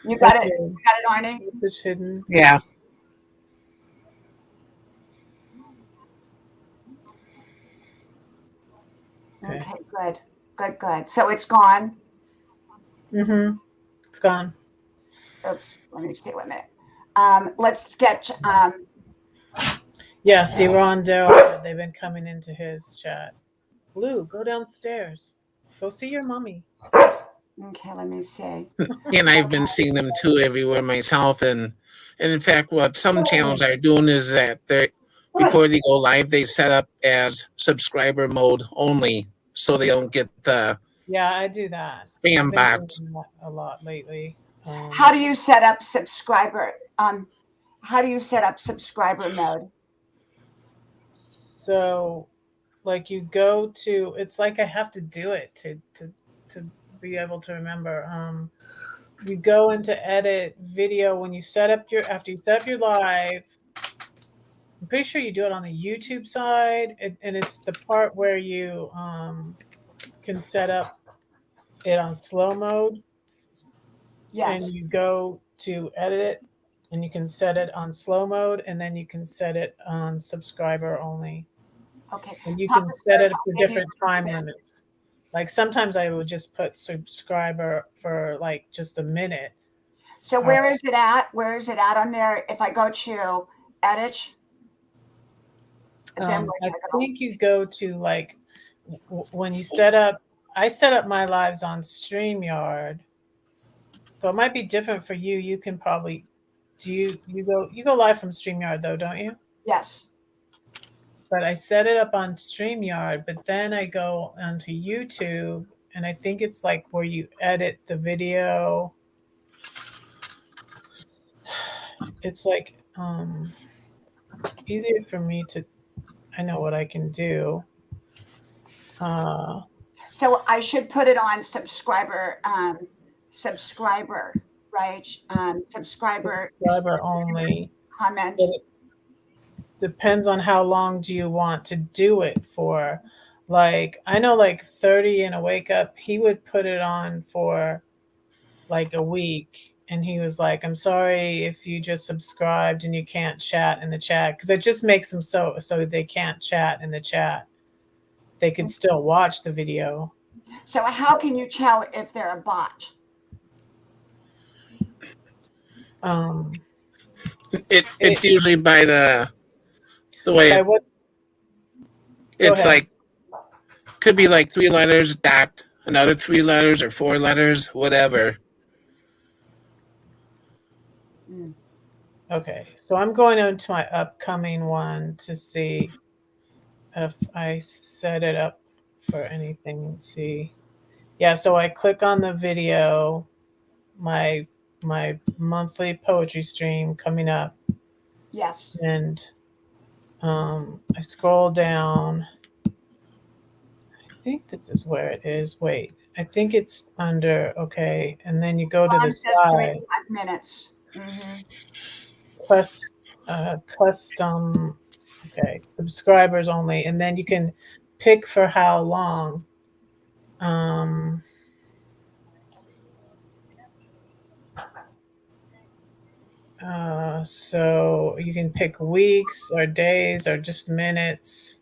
You got Okay. it. You got it, Arnie? Message hidden. Yeah. Okay, good. So it's gone. Mm-hmm. It's gone. Oops. Let me see. Wait a minute. Let's get Yeah, see, Ron Darrell, they've been coming into his chat. Blue, go downstairs. Go see your mommy. okay, let me see. And I've been seeing them too everywhere myself. And in fact, what some channels are doing is that they before they go live, they set up as subscriber mode only, so they don't get the Yeah, I do that. spam I've been bots. doing that a lot lately. How do you set up subscriber? How do you set up subscriber mode? So, like, you go to. It's like I have to do it to be able to remember. You go into edit video when you set up your after you set up your live. I'm pretty sure you do it on the YouTube side, and it's the part where you can set up it on slow mode. Yes. And you go to edit it, and you can set it on slow mode, and then you can set it on subscriber only. Okay. And you Papa can set it Bear, for different time limits. Like sometimes I would just put subscriber for like just a minute. So where is it at? Where is it at on there? If I go to edit, then where I do I go? think you go to like when you set up. I set up my lives on StreamYard, so it might be different for you. You can probably you go live from StreamYard though, don't you? Yes. But I set it up on StreamYard, but then I go onto YouTube, and I think it's like where you edit the video. It's like easier for me to. I know what I can do. So I should put it on subscriber, right? Subscriber Only. comment. But it depends on how long do you want to do it for. Like I know, like 30 and a wake up, he would put it on for like a week, and he was like, "I'm sorry if you just subscribed and you can't chat in the chat because it just makes them so they can't chat in the chat. They can still watch the video." So how can you tell if they're a bot? It's usually by the way it's like could be like 3 letters dot another 3 letters or 4 letters, whatever. Okay, so I'm going into my upcoming one to see if I set it up for anything. Let's see. Yeah, so I click on the video, my monthly poetry stream coming up. Yes. And I scroll down. I think this is where it is. Wait, I think it's under, okay. And then you go to the side. 5 minutes. Mm-hmm. Custom, okay, subscribers only. And then you can pick for how long. So you can pick weeks or days or just minutes.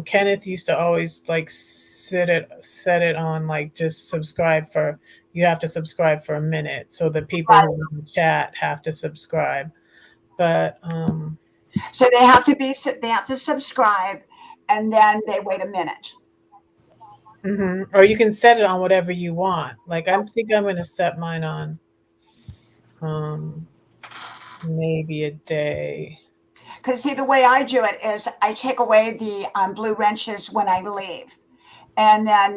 Kenneth used to always like set it on like just subscribe for, you have to subscribe for a minute. So the people who in the chat have to subscribe. But so they have to subscribe, and then they wait a minute. or you can set it on whatever you want. Like I think I'm going to set mine on maybe a day. Because see, the way I do it is I take away the blue wrenches when I leave, and then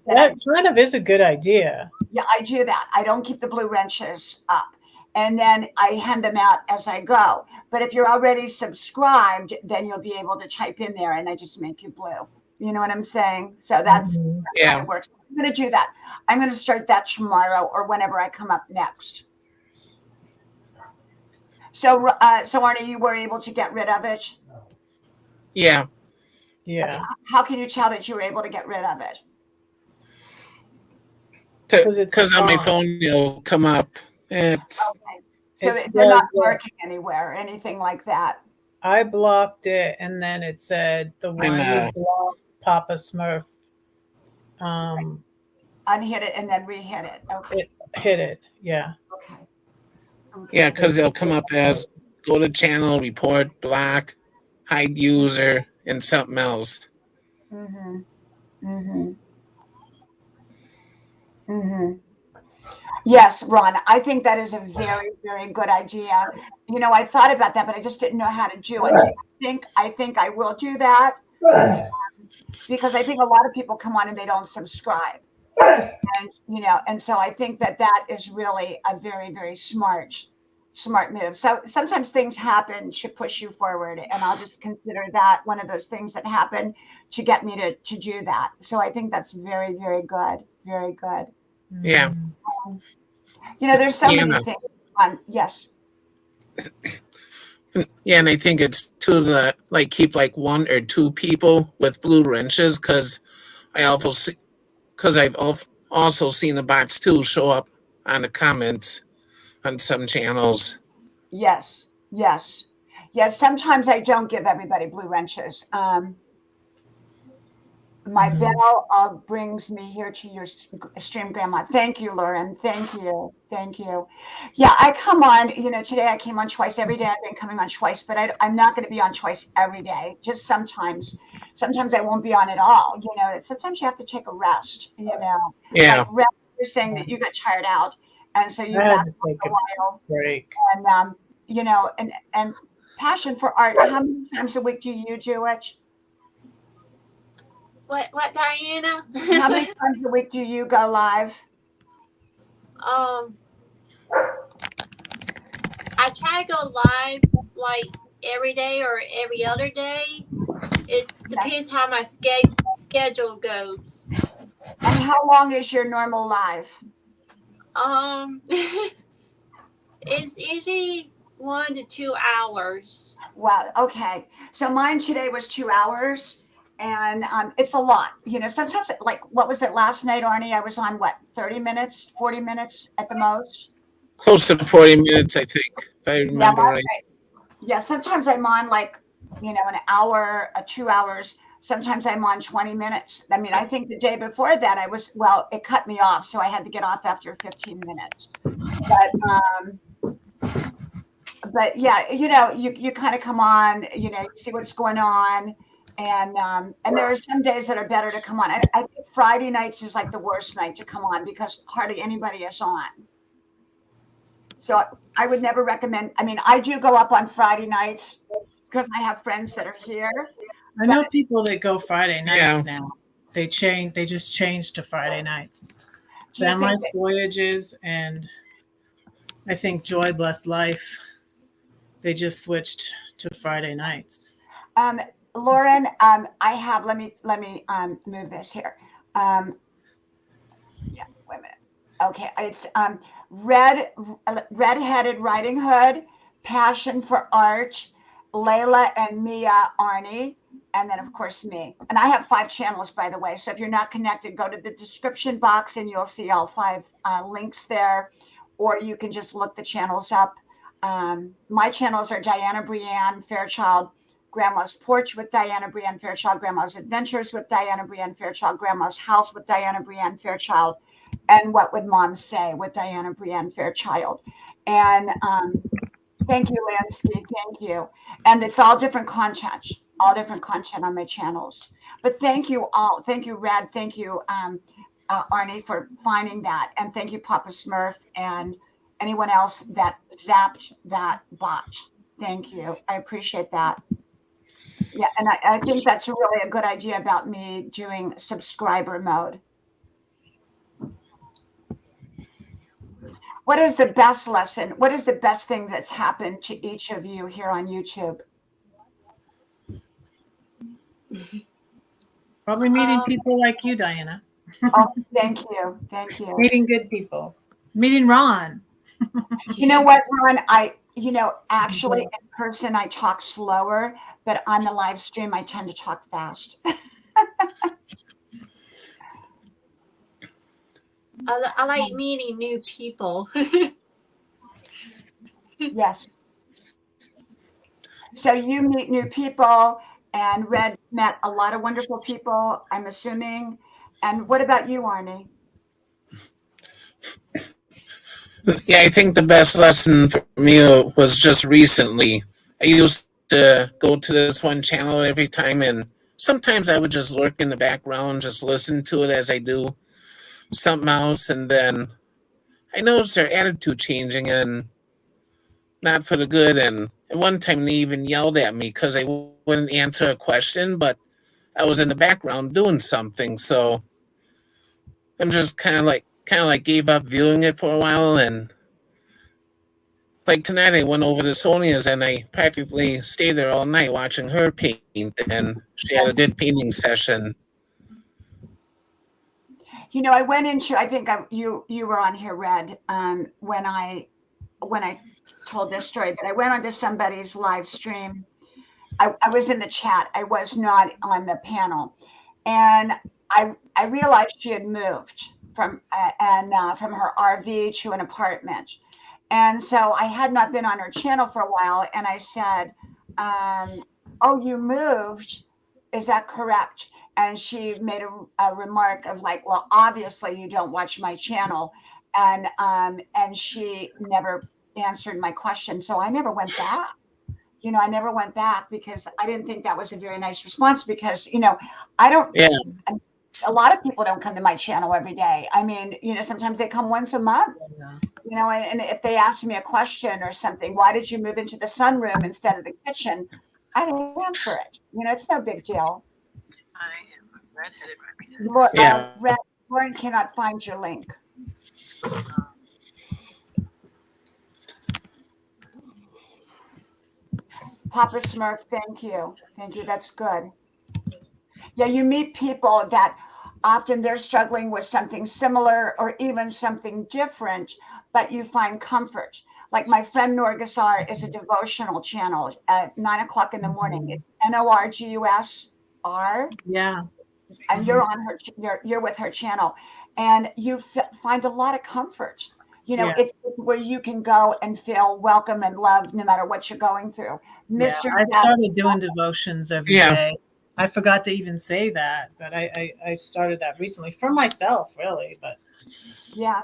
that kind of is a good idea. Yeah, I do that. I don't keep the blue wrenches up, and then I hand them out as I go. But if you're already subscribed, then you'll be able to type in there, and I just make you blue. You know what I'm saying? So that's how it works. I'm going to do that. I'm going to start that tomorrow or whenever I come up next. So, Arnie, you were able to get rid of it? Yeah. Yeah. How can you tell that you were able to get rid of it? Because on my phone it'll come up. It's okay. So they're not working anywhere or anything like that. I blocked it, and then it said the one you blocked, Papa Smurf. Unhit it and then re-hit it. Okay. It hit it. Yeah. Okay. Yeah, because they'll come up as go to channel, report, block, hide user, and something else. Yes, Ron, I think that is a very, very good idea. You know, I thought about that, but I just didn't know how to do it. So I think I will do that because I think a lot of people come on and they don't subscribe. And, you know, and so I think that is really a very, very smart move. So sometimes things happen to push you forward, and I'll just consider that one of those things that happen to get me to do that. So I think that's very, very good. Very good. Yeah. You know, there's so many things. Yes. Yeah, and I think it's to keep like one or two people with blue wrenches because I've also seen the bots too show up on the comments on some channels. Yes. Sometimes I don't give everybody blue wrenches. My bell brings me here to your stream, Grandma. Thank you, Lauren. Thank you. Yeah, I come on, you know, today I came on twice. Every day I've been coming on twice, but I'm not going to be on twice every day. Just sometimes I won't be on at all. You know, sometimes you have to take a rest, you know. Yeah. Like you're saying that you got tired out, and so you had got to take a while. Break. And, you know, and passion for art. How many times a week do you do it? What, Diana? How many times a week do you go live? I try to go live like every day or every other day. It depends how my schedule goes. And how long is your normal live? It's usually 1 to 2 hours. Wow. Okay. So mine today was 2 hours. And it's a lot, you know. Sometimes, like, what was it last night, Arnie? I was on 30 minutes, 40 minutes at the most. Close to 40 minutes, I think, if I remember right. Yeah. Sometimes I'm on an hour, 2 hours. Sometimes I'm on 20 minutes. I mean, I think the day before that it cut me off, so I had to get off after 15 minutes. But yeah, you know, you kind of come on, you know, see what's going on. And there are some days that are better to come on. I think Friday nights is like the worst night to come on because hardly anybody is on. So I would never recommend. I mean, I do go up on Friday nights because I have friends that are here. I know people that go Friday nights now. They just changed to Friday nights. Van Life Voyages and I think Joy Bless Life. They just switched to Friday nights. Lauren, I have. Let me move this here. Yeah, wait a minute. Okay, it's Red-Headed Riding Hood, Passion for Art, Layla and Mia, Arnie, and then of course me. And I have 5 channels, by the way. So if you're not connected, go to the description box and you'll see all 5 links there, or you can just look the channels up. my channels are Dianna Brianne Fairchild, Grandma's Porch with Dianna Brianne Fairchild, Grandma's Adventures with Dianna Brianne Fairchild, Grandma's House with Dianna Brianne Fairchild, and What Would Mom Say with Dianna Brianne Fairchild. And thank you, Lansky. Thank you. And it's all different content on my channels. But thank you all. Thank you, Red. Thank you, Arnie, for finding that. And thank you, Papa Smurf, and anyone else that zapped that bot. Thank you. I appreciate that. Yeah, and I think that's really a good idea about me doing subscriber mode. What is the best lesson? What is the best thing that's happened to each of you here on YouTube? Probably meeting people like you, Dianna. Oh, thank you. Thank you. Meeting good people. Meeting Ron. You know what, Ron? Actually in person I talk slower, but on the live stream I tend to talk fast. I like meeting new people. Yes. So you meet new people, and Red met a lot of wonderful people, I'm assuming. And what about you, Arnie? Yeah, I think the best lesson for me was just recently. I used to go to this one channel every time, and sometimes I would just lurk in the background, just listen to it as I do something else, and then I noticed their attitude changing, and not for the good. And at one time, they even yelled at me because I wouldn't answer a question, but I was in the background doing something. So I'm just kind of like gave up viewing it for a while. And like tonight, I went over to Sonia's and I practically stayed there all night watching her paint. And she had a good painting session. I went into, I think you were on here, Red, when I told this story, but I went onto somebody's live stream. I was in the chat. I was not on the panel, and I realized she had moved from her RV to an apartment, and so I had not been on her channel for a while. And I said, "Oh, you moved? Is that correct?" And she made a remark of like, "Well, obviously you don't watch my channel," and she never answered my question, so I never went back. I never went back because I didn't think that was a very nice response, because I don't. Yeah. A lot of people don't come to my channel every day. I mean, sometimes they come once a month. Yeah. And if they ask me a question or something, why did you move into the sunroom instead of the kitchen? I didn't answer it. It's no big deal. I am a redheaded rabbit. Lauren cannot find your link. Papa Smurf, thank you. Thank you. That's good. Yeah, you meet people that often they're struggling with something similar or even something different, but you find comfort. Like my friend Norgasar is a devotional channel at 9 o'clock in the morning. It's NORGUSR. Yeah. And you're on her, you're with her channel, and you find a lot of comfort. It's where you can go and feel welcome and loved no matter what you're going through. Mr. I started doing devotions every day. I forgot to even say that, but I started that recently for myself, really. But yeah.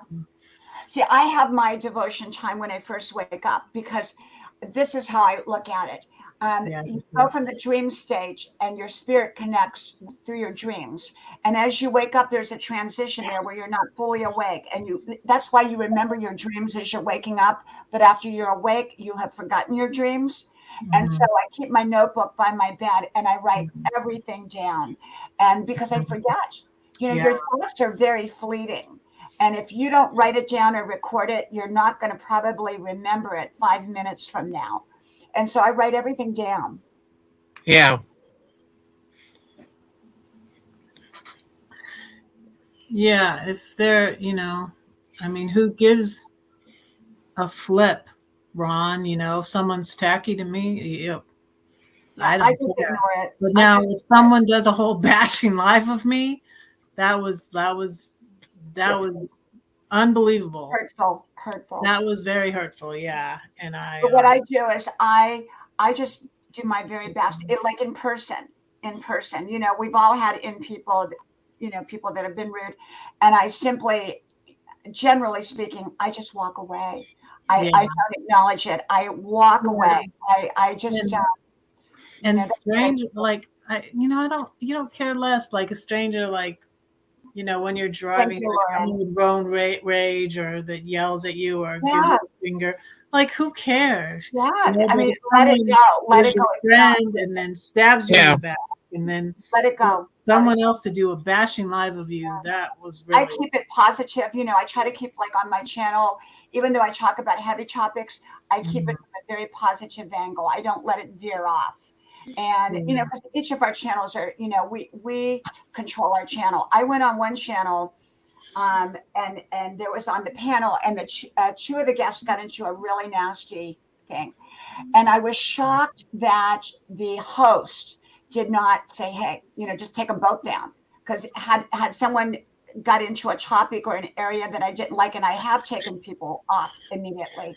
See, I have my devotion time when I first wake up, because this is how I look at it. You go from the dream stage and your spirit connects through your dreams. And as you wake up, there's a transition there where you're not fully awake. And that's why you remember your dreams as you're waking up. But after you're awake, you have forgotten your dreams. And so I keep my notebook by my bed and I write everything down. And because I forget, your thoughts are very fleeting. And if you don't write it down or record it, you're not going to probably remember it 5 minutes from now. And so I write everything down. Yeah. Yeah, if they're, who gives a flip, Ron? If someone's tacky to me, I don't care. Ignore it. But now if someone does a whole bashing live of me, that was Unbelievable. Hurtful. That was very hurtful. Yeah. And But what I do is I just do my very best. Like in person. You know, we've all had people that have been rude, and I simply, generally speaking, I just walk away. I don't acknowledge it. I walk away. I just and strange, like you don't care less, like a stranger, like, you know, when you're driving, someone with road rage or that yells at you or gives you a finger, like, who cares? Yeah, you know, I mean, let it go. Let it go. Friend, and then stabs you in the back, and then let it go. Someone else to do a bashing live of you. That was really. I keep it positive. You know, I try to keep, like, on my channel, even though I talk about heavy topics, I keep it from a very positive angle. I don't let it veer off. And, you know, because each of our channels are, you know, we control our channel. I went on one channel and there was on the panel, and the two of the guests got into a really nasty thing. And I was shocked that the host did not say, hey, you know, just take them both down. Because had someone got into a topic or an area that I didn't like, and I have taken people off immediately,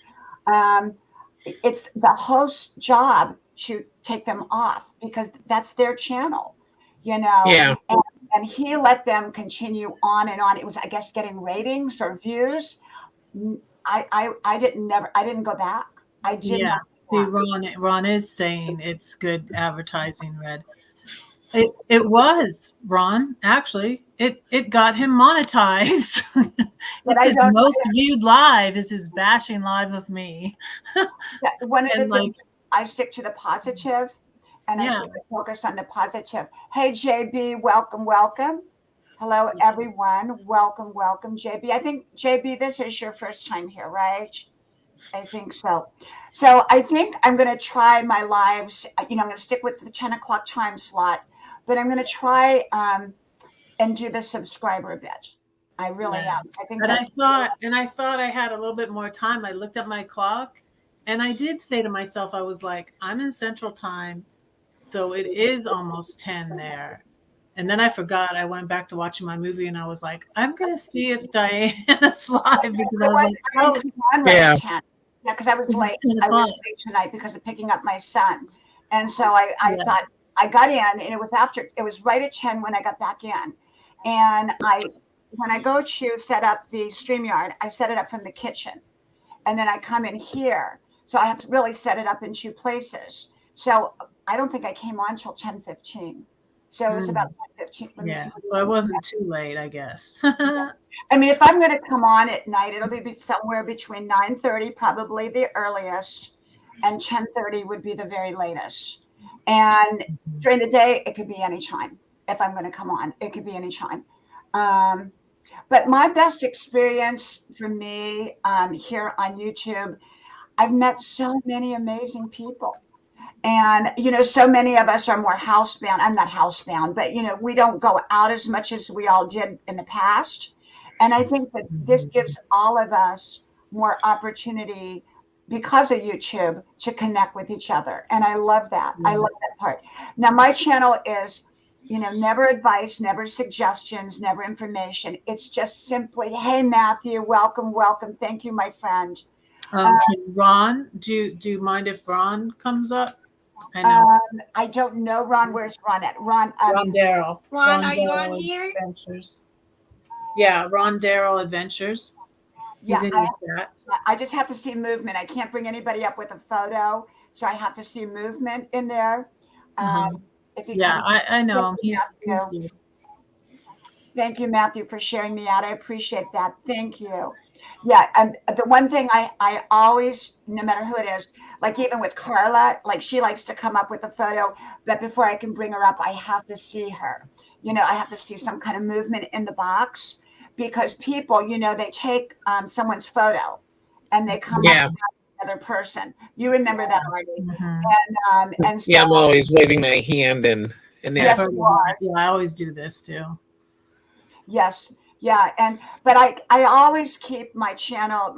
it's the host's job to take them off, because that's their channel, you know. Yeah. And he let them continue on and on. It was, I guess, getting ratings or views. I didn't go back. I didn't. Yeah. See, Ron is saying it's good advertising, Red. It was, Ron. Actually, it got him monetized. It's his most viewed live is his bashing live of me. One of the things, I stick to the positive, and I keep focus on the positive. Hey, JB, welcome. Hello, everyone. Welcome, JB. I think, JB, this is your first time here, right? I think so. So I think I'm going to try my lives. You know, I'm going to stick with the 10 o'clock time slot, but I'm going to try and do the subscriber bit. I really am. I think. And I thought I had a little bit more time. I looked at my clock, and I did say to myself, I was like, I'm in Central Time, so it is almost 10 there. And then I forgot. I went back to watching my movie, and I was like, I'm going to see if Diana's live, because I was like, oh, yeah, because I was late. I was late tonight because of picking up my son. And so I thought, I got in, and it was right at 10 when I got back in. And when I go to set up the StreamYard, I set it up from the kitchen. And then I come in here. So I have to really set it up in two places. So I don't think I came on till 10:15. So it was about 10:15. Yeah, so I wasn't too late, I guess. I mean, if I'm going to come on at night, it'll be somewhere between 9:30, probably the earliest, and 10:30 would be the very latest. And during the day, it could be any time. If I'm going to come on, it could be any time. But my best experience for me here on YouTube, I've met so many amazing people. And, you know, so many of us are more housebound. I'm not housebound, but, you know, we don't go out as much as we all did in the past. And I think that this gives all of us more opportunity because of YouTube to connect with each other. And I love that. I love that part. Now, my channel is, you know, never advice, never suggestions, never information. It's just simply, hey, Matthew, welcome. Thank you, my friend. Ron, do you mind if Ron comes up? I know. I don't know, Ron. Where's Ron at? Ron Darrell. Ron, are you on here? Adventures. Yeah, Ron Darrell Adventures. Yeah, I just have to see movement. I can't bring anybody up with a photo, so I have to see movement in there. If you I know him. He's good. Thank you, Matthew, for sharing me out. I appreciate that. Thank you. Yeah, and the one thing I always, no matter who it is, like even with Carla, like she likes to come up with a photo, but before I can bring her up, I have to see her. You know, I have to see some kind of movement in the box, because people, you know, they take someone's photo and they come up with another person. You remember that already. And so, I'm always waving my hand and that. Yes, you are. Yeah, I always do this too. Yes. Yeah. But I always keep my channel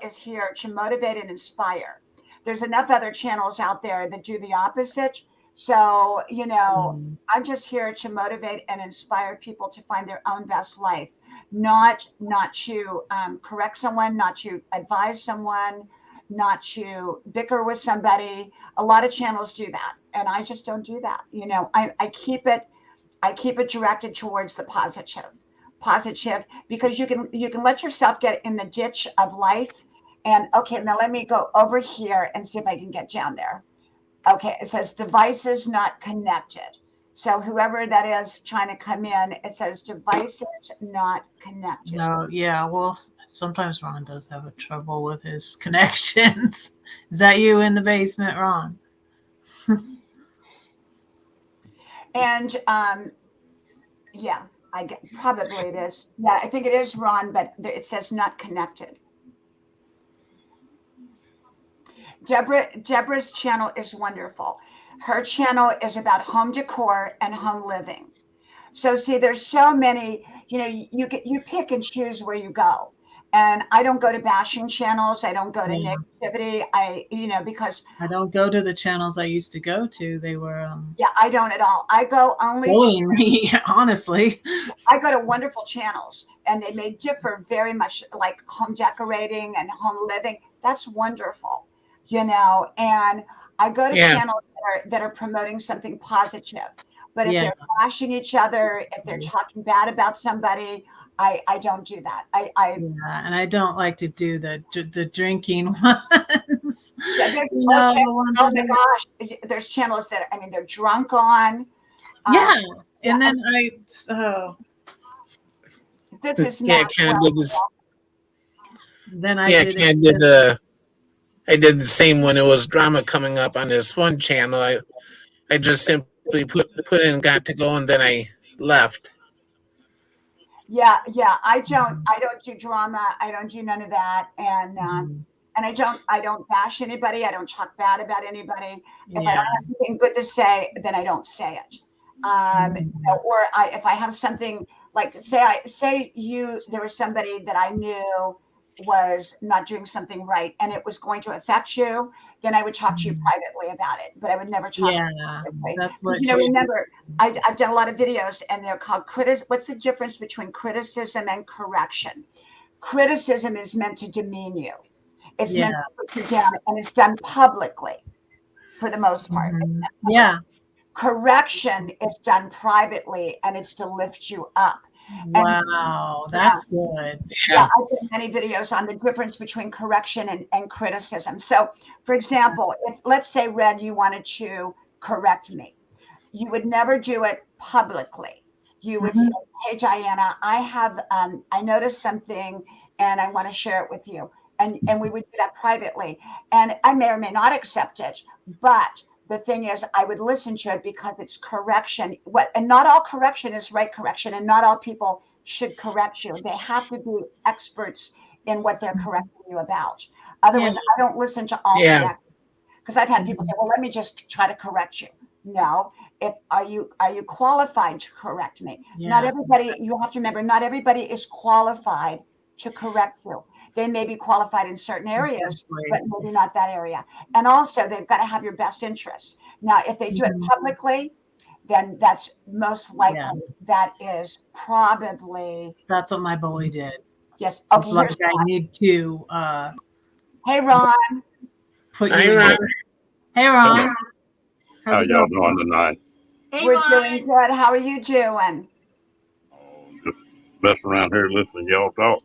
is here to motivate and inspire. There's enough other channels out there that do the opposite. So, you know, I'm just here to motivate and inspire people to find their own best life. not to correct someone, not to advise someone, not to bicker with somebody. A lot of channels do that, and I just don't do that. You know, I keep it directed towards the positive, because you can let yourself get in the ditch of life. And okay, now let me go over here and see if I can get down there. Okay, it says devices not connected. So whoever that is trying to come in, it says devices not connected. No, yeah. Well, sometimes Ron does have a trouble with his connections. Is that you in the basement, Ron? And yeah, probably it is. Yeah, I think it is Ron, but it says not connected. Deborah's channel is wonderful. Her channel is about home decor and home living. So see, there's so many, you know, you pick and choose where you go. And I don't go to bashing channels. I don't go to negativity. Because I don't go to the channels I used to go to. They were yeah, I don't at all. I go only bullying me, honestly. I go to wonderful channels, and they may differ very much, like home decorating and home living. That's wonderful, you know. And I go to channels that are promoting something positive. But if they're bashing each other, if they're talking bad about somebody, I don't do that. And I don't like to do the drinking ones. Yeah, there's oh my gosh, there's channels that they're drunk on. And then this is not Then I did the same when it was drama coming up on this one channel. I just simply put in got to go, and then I left. Yeah, I don't do drama. I don't do none of that, and I don't bash anybody. I don't talk bad about anybody. If I don't have anything good to say, then I don't say it. Or if I have something, like there was somebody that I knew was not doing something right, and it was going to affect you, then I would talk to you privately about it, but I would never talk publicly. That's what remember, I've done a lot of videos, and they're called what's the difference between criticism and correction? Criticism is meant to demean you. It's meant to put you down, and it's done publicly for the most part. Correction is done privately, and it's to lift you up. Wow, that's good. Yeah, I've done many videos on the difference between correction and criticism. So, for example, if let's say, Red, you wanted to correct me, you would never do it publicly. You would say, "Hey, Dianna, I noticed something, and I want to share it with you." And we would do that privately. And I may or may not accept it, but the thing is, I would listen to it because it's correction. And not all correction is right correction, and not all people should correct you. They have to be experts in what they're correcting you about. Otherwise, I don't listen to all corrections, because I've had people say, "Well, let me just try to correct you." No, are you qualified to correct me? Not everybody. You have to remember, not everybody is qualified to correct you. They may be qualified in certain areas, but maybe not that area. And also, they've got to have your best interests. Now, if they do it publicly, then that's most likely, that is probably. That's what my bully did. Yes. Okay. Like I need to. Hey, Ron. Hey, Ron. How y'all doing tonight? Hey, We're Ron. doing good. How are you doing? Just messing around here listening to y'all talk.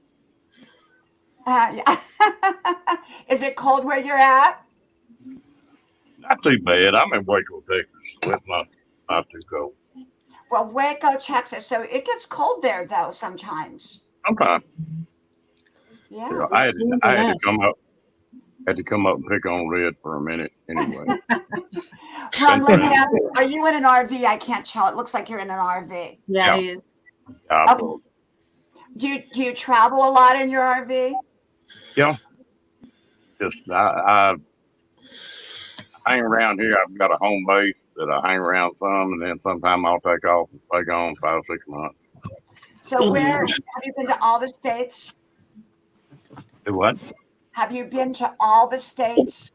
Is it cold where you're at? Not too bad. I'm in Waco, Texas, so it's not too cold. Well, Waco, Texas. So it gets cold there, though, sometimes. Sometimes. Yeah. I had to come up. Had to come up and pick on Red for a minute anyway. Ron, let me ask you, are you in an RV? I can't tell. It looks like you're in an RV. Yeah, he is. Okay. Do you travel a lot in your RV? Yeah. Just I hang around here. I've got a home base that I hang around some, and then sometime I'll take off and stay gone 5 or 6 months. So where have you been to all the states? Do what? Have you been to all the states?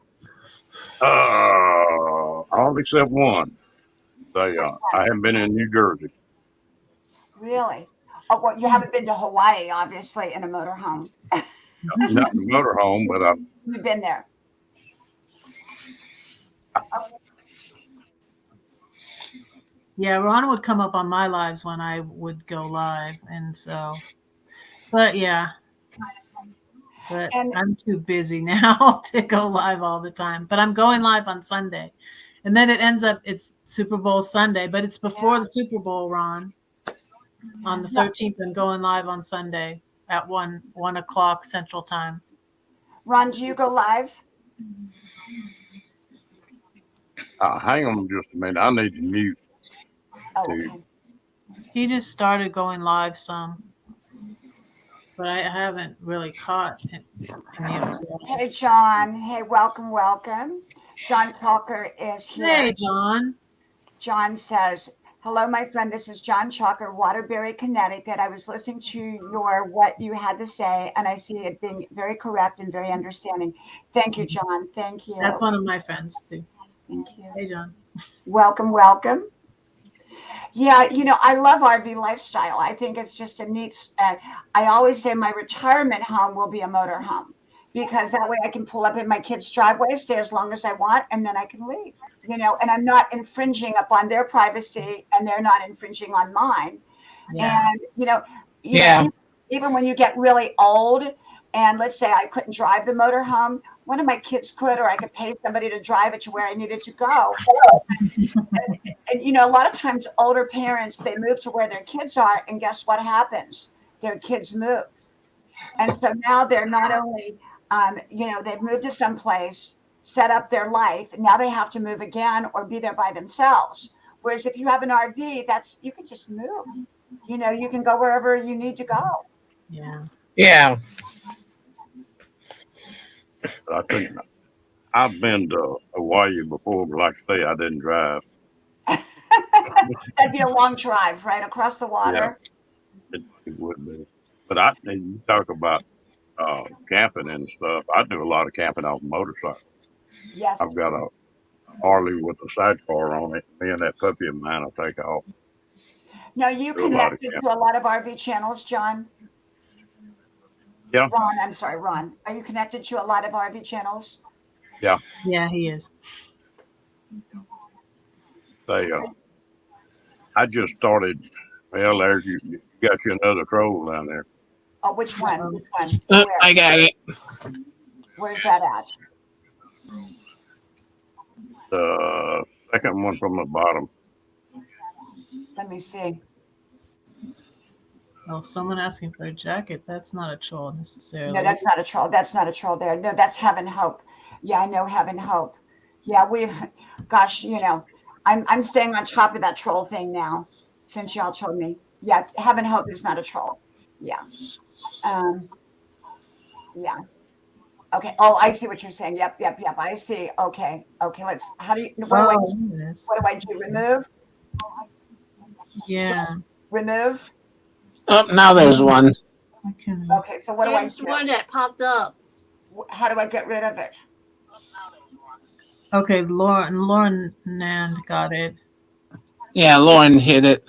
All except one. I haven't been in New Jersey. Really? Oh, well, you haven't been to Hawaii, obviously, in a motorhome. Not in a motorhome, but You've been there. Yeah, Ron would come up on my lives when I would go live, and so, but yeah, but And I'm too busy now to go live all the time. But I'm going live on Sunday, and then it ends up it's Super Bowl Sunday, but it's before the Super Bowl, Ron. On the 13th, I'm going live on Sunday at 1 o'clock Central Time. Ron, do you go live? hang on just a minute. I need to mute. Oh, okay. He just started going live some, but I haven't really caught any of it. Hey, John. Hey, welcome, welcome. John Chalker is here. Hey, John. John says, hello, my friend. This is John Chalker, Waterbury, Connecticut. I was listening to your what you had to say, and I see it being very correct and very understanding. Thank you, John. Thank you. That's one of my friends, too. Thank you. Hey, John. Welcome, welcome. Yeah, I love RV lifestyle. I think it's just a neat, I always say my retirement home will be a motor home because that way I can pull up in my kid's driveway, stay as long as I want, and then I can leave, and I'm not infringing upon their privacy and they're not infringing on mine. Yeah. And, even when you get really old and let's say I couldn't drive the motor home, one of my kids could, or I could pay somebody to drive it to where I needed to go. and a lot of times older parents, they move to where their kids are, and guess what happens? Their kids move. And so now they're not only, they've moved to some place, set up their life, and now they have to move again or be there by themselves. Whereas if you have an RV, you can just move. You can go wherever you need to go. Yeah. Yeah. I think I've been to Hawaii before, but like I say, I didn't drive. That'd be a long drive, right? Across the water. Yeah, it would be. But you talk about camping and stuff. I do a lot of camping off a motorcycle. Yes. I've got a Harley with a sidecar on it. Me and that puppy of mine will take off. Now, you connected to a lot of RV channels, John? Yeah. Ron. Are you connected to a lot of RV channels? Yeah. Yeah, he is. I just started. Well, there's you got you another troll down there. Oh, which one? Which one? I got it. Where's that at? The second one from the bottom. Let me see. Oh, someone asking for a jacket. That's not a troll necessarily. No, that's not a troll. That's not a troll there. No, that's Heaven Hope. Yeah, I know Heaven Hope. Yeah, gosh, I'm staying on top of that troll thing now since y'all told me. Yeah, Heaven Hope is not a troll. Yeah. Yeah. Okay. Oh, I see what you're saying. Yep. I see. Okay. What do I do? Remove? Yeah. Remove? Oh, now there's one. Okay, so what do I do? There's one that popped up. How do I get rid of it? Okay, Lauren Nand got it. Yeah, Lauren hit it.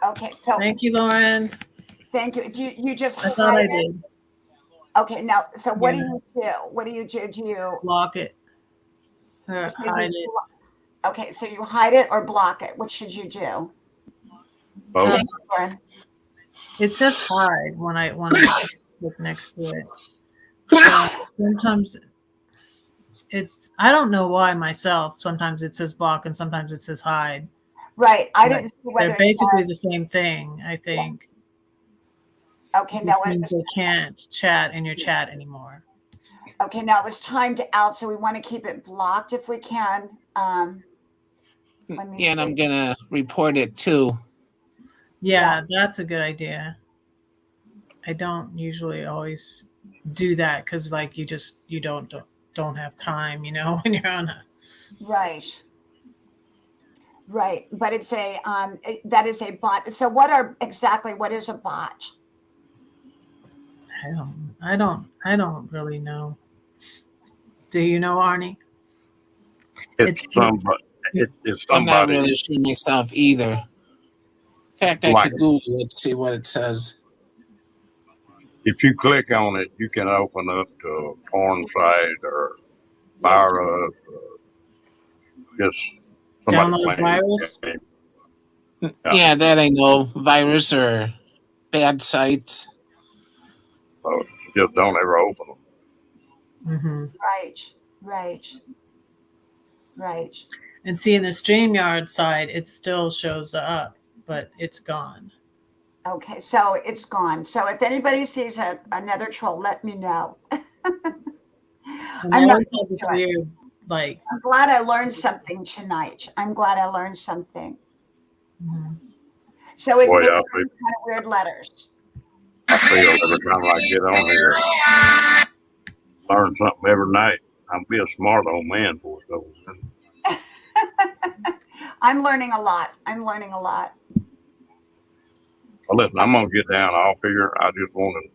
Okay, so thank you, Lauren. Thank you. Do you just I thought I did. Okay, now so what do you do? What do you do? Do you block it or hide it? Okay, so you hide it or block it. What should you do? It says hide when I look next to it. Sometimes I don't know why myself. Sometimes it says block and sometimes it says hide. Right. I didn't see whether they're basically the same thing, I think. Yeah. Okay, now it means they can't chat in your chat anymore. Okay, now it's timed out, so we want to keep it blocked if we can. And I'm gonna report it too. Yeah, that's a good idea. I don't usually always do that because like you don't have time, when you're on a right, but it's a that is a bot. So what is a bot? I don't really know. Do you know, Arnie? It's somebody. I'm not really sure myself either. fact, I Like could Google it, see what it says. if you click on it, you can open up to porn site or fire up, just somebody Download playing virus. game. Yeah, that I know. Virus or bad sites. So just don't ever open them. Mm-hmm. Right. And see, in the StreamYard side, it still shows up, but it's gone. Okay, so it's gone. So if anybody sees another troll, let me know. And I'm I not always have this into it. weird, like, I'm glad I learned something tonight. mhm. So it's Boy, kind I of weird letters. feel every time I get on here, learn something every night. I'll be a smart old man for it though. I'm learning a lot. Well, listen, I'm gonna get down off here. I just want to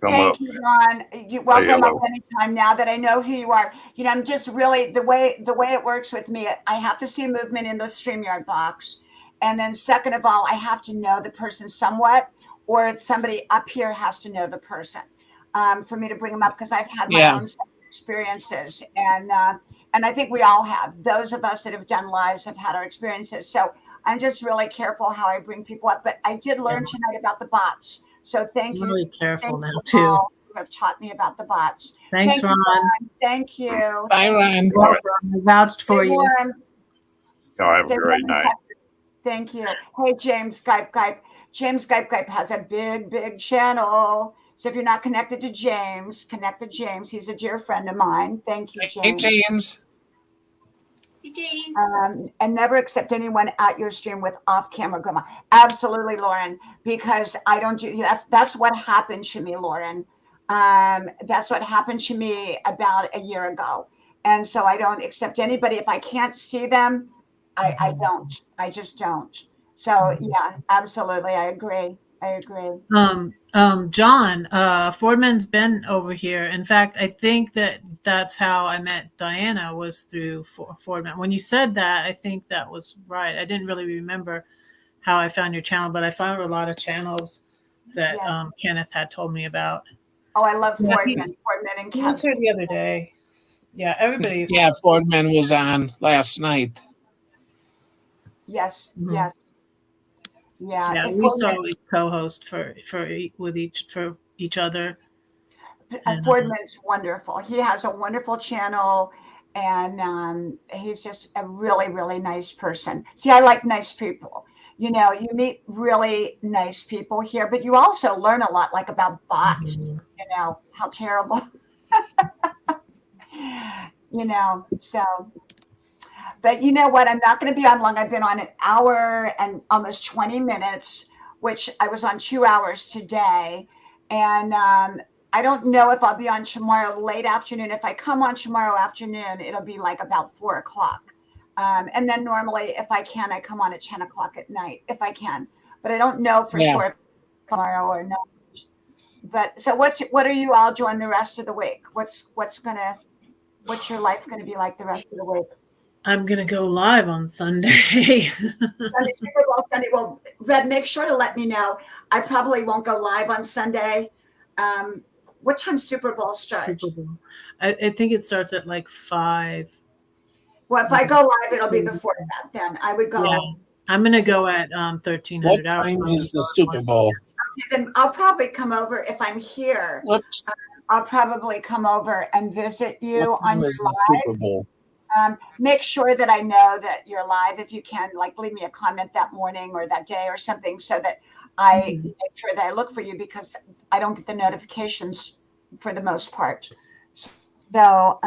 come up. Thank you, Ron. You're welcome up anytime. Now that I know who you are, I'm just really the way it works with me. I have to see a movement in the StreamYard box, and then second of all, I have to know the person somewhat, or somebody up here has to know the person for me to bring them up because I've had my own experiences, and I think we all have. Those of us that have done lives have had our experiences. So I'm just really careful how I bring people up. But I did learn tonight about the bots. So thank you. Really careful now you too. all who have taught me about the bots. Thanks, Ron. Thank you. Bye, Ron. Welcome. I vouched for you. Y'all have a great night. Thank you. Hey, James Gype. James Gype has a big channel. So if you're not connected to James, connect to James. He's a dear friend of mine. Thank you, James. Hey, James. Hey, James. And never accept anyone at your stream with off-camera grandma. Absolutely, Lauren, because I don't do that's what happened to me, Lauren. That's what happened to me about a year ago. And so I don't accept anybody. If I can't see them, I don't. I just don't. So yeah, absolutely. I agree. John, Fordman's been over here. In fact, I think that's how I met Dianna was through Fordman. When you said that, I think that was right. I didn't really remember how I found your channel, but I found a lot of channels that Kenneth had told me about. Oh, I love Fordman and He was here the other day. Yeah, everybody. Yeah, Fordman was on last night. Yes. Yeah, we saw we co-host for each other. Fordman's wonderful. He has a wonderful channel, and he's just a really nice person. See, I like nice people. You meet really nice people here, but you also learn a lot, like about bots. How terrible. So. But you know what? I'm not going to be on long. I've been on an hour and almost 20 minutes, which I was on 2 hours today. And I don't know if I'll be on tomorrow late afternoon. If I come on tomorrow afternoon, it'll be like about 4 o'clock. And then normally, if I can, I come on at 10 o'clock at night, if I can. But I don't know for sure tomorrow or not. But so what are you all doing the rest of the week? What's your life going to be like the rest of the week? I'm going to go live on Sunday. Sunday. Well, Red, make sure to let me know. I probably won't go live on Sunday. What time Super Bowl starts? I think it starts at like 5. Well, if I go live, it'll be before that then. I would go. Yeah, I'm going to go at 1300 hours. What time is the Super Bowl? Then I'll probably come over if I'm here. Whoops. I'll probably come over and visit you on your live. Super Bowl? Make sure that I know that you're live if you can, like leave me a comment that morning or that day or something so that I make sure that I look for you because I don't get the notifications for the most part. So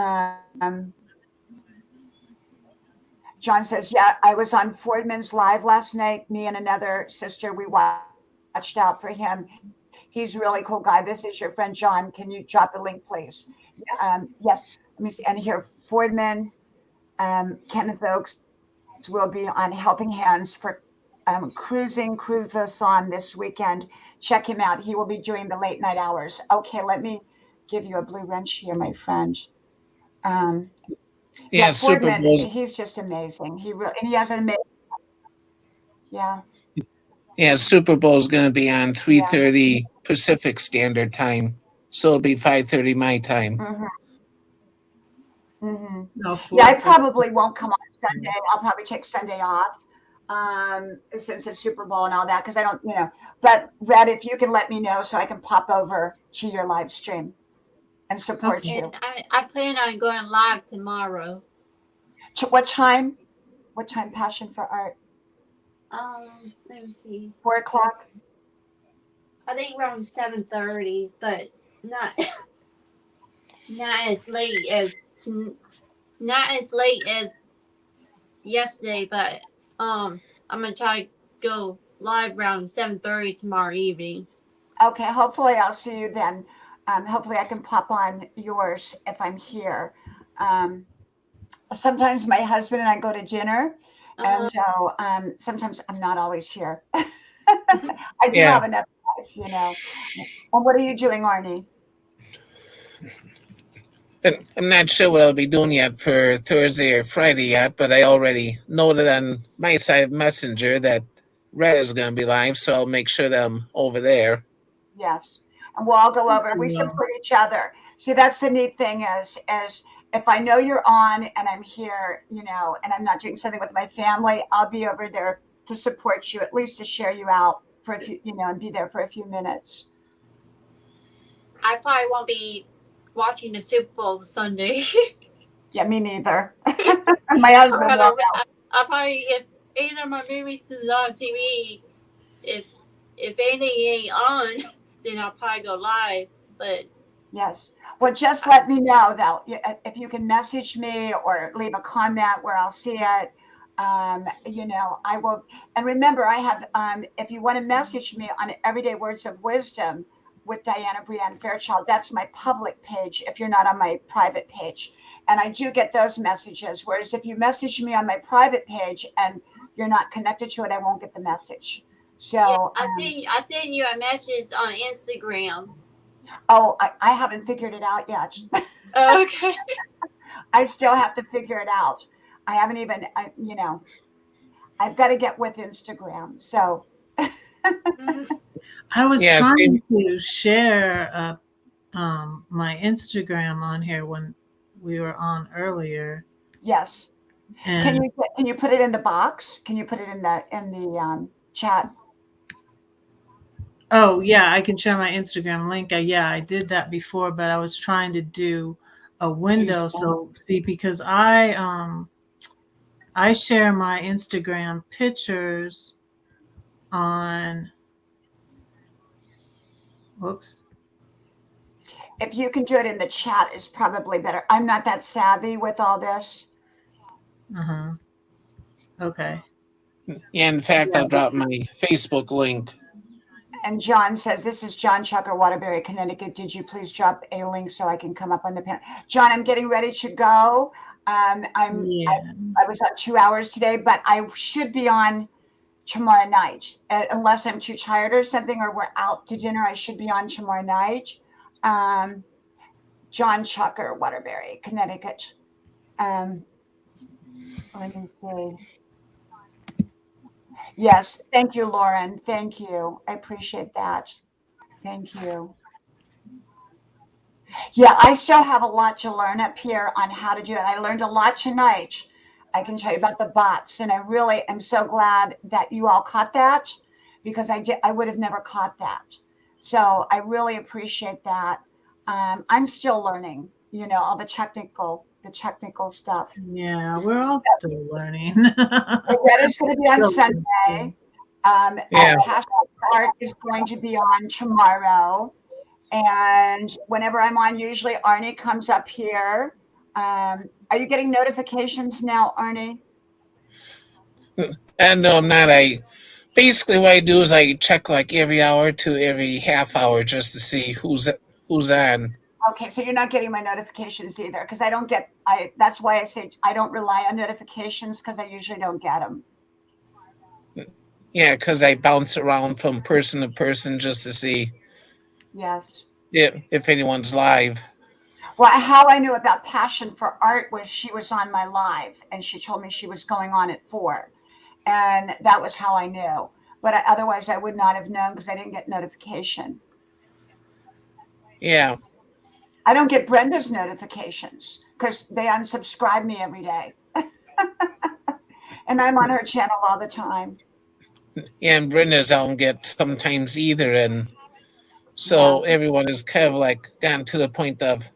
John says, yeah, I was on Fordman's live last night. Me and another sister, we watched out for him. He's a really cool guy. This is your friend, John. Can you drop a link, please? Yes. Let me see. And here, Fordman. Kenneth Oakes will be on Helping Hands for Cruisathon this weekend. Check him out. He will be doing the late night hours. Okay, let me give you a blue wrench here, my friend. Super Bowl. He's just amazing. He has an amazing. Yeah. Yeah, Super Bowl is going to be on 3:30 Pacific Standard Time, so it'll be 5:30 my time. Mm-hmm. Mm-hmm. No, Yeah, I 4:30. probably won't come on Sunday. I'll probably take Sunday off, since it's Super Bowl and all that, because I don't, But Red, if you can let me know so I can pop over to your live stream and support Okay. you. And I plan on going live tomorrow. What time? What time? Passion for Art. Let me see. 4 o'clock. I think around 7:30, but not not as late as not as late as yesterday. But I'm gonna try to go live around 7:30 tomorrow evening. Okay. Hopefully, I'll see you then. Hopefully, I can pop on yours if I'm here. Sometimes my husband and I go to dinner, and so sometimes I'm not always here. I do have another life, And what are you doing, Arnie? And I'm not sure what I'll be doing yet for Thursday or Friday yet, but I already noted on my side of Messenger that Red is going to be live, so I'll make sure that I'm over there. Yes, and we'll all go over. We support each other. See, that's the neat thing is if I know you're on and I'm here, and I'm not doing something with my family, I'll be over there to support you, at least to share you out for a few, and be there for a few minutes. I probably won't be watching the Super Bowl Sunday. Yeah, me neither. My husband will know. I'll probably, if any of my movies is on TV, if any ain't on, then I'll probably go live. But yes, well, just let me know though if you can message me or leave a comment where I'll see it. I will. And remember, I have. If you want to message me on Everyday Words of Wisdom with Dianna Brianne Fairchild, that's my public page. If you're not on my private page, and I do get those messages. Whereas if you message me on my private page and you're not connected to it, I won't get the message. So yeah, I sent you a message on Instagram. Oh, I haven't figured it out yet. Okay. I still have to figure it out. I haven't even, I've got to get with Instagram. So I was trying to share my Instagram on here when we were on earlier. Yes. And can you put it in the box? Can you put it in the chat? Oh yeah, I can share my Instagram link. I did that before, but I was trying to do a window. So see, because I share my Instagram pictures on. Whoops. If you can do it in the chat, is probably better. I'm not that savvy with all this. Okay. Yeah, in fact, I'll drop my Facebook link. And John says, this is John Chucker, Waterbury, Connecticut. Did you please drop a link so I can come up on the panel? John, I'm getting ready to go. I was on 2 hours today, but I should be on tomorrow night, unless I'm too tired or something, or we're out to dinner. I should be on tomorrow night. John Chucker, Waterbury, Connecticut. Let me see. Yes, thank you, Lauren. Thank you. I appreciate that. Thank you. Yeah, I still have a lot to learn up here on how to do it. I learned a lot tonight. I can tell you about the bots, and I really am so glad that you all caught that, because I would have never caught that. So I really appreciate that. I'm still learning, all the technical stuff. Yeah, we're all still learning. That is going to be on Sunday. Passion Art is going to be on tomorrow. And whenever I'm on, usually Arnie comes up here. Are you getting notifications now, Arnie? And no, I'm not. Basically what I do is I check like every hour to every half hour just to see who's on. Okay, so you're not getting my notifications either, because that's why I say I don't rely on notifications, because I usually don't get them. Yeah, because I bounce around from person to person just to see. Yes. If anyone's live. Well, how I knew about Passion for Art was she was on my live, and she told me she was going on at 4, and that was how I knew. but otherwise I would not have known because I didn't get notification. Yeah. I don't get Brenda's notifications because they unsubscribe me every day. And I'm on her channel all the time. Yeah, and Brenda's I don't get sometimes either. And so everyone is kind of like down to the point of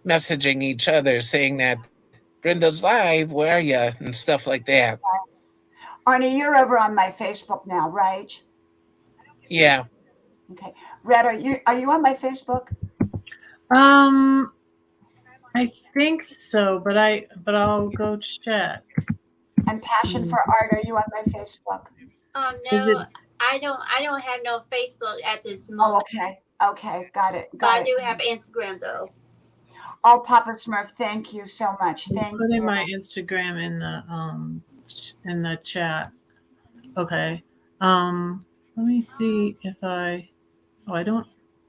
messaging each other saying that Brenda's live, where are you? And stuff like that. Arnie, you're over on my Facebook now, right? Yeah. Okay. Red, are you on my Facebook? I think so, but I'll go check. And Passion for Art, are you on my Facebook? Is it- No, I don't have no Facebook at this Oh, moment. okay, got it. But I do have Instagram though. Oh, Papa Smurf, thank you so much. Thank Put in you. my Instagram in the chat. Okay. Let me see if I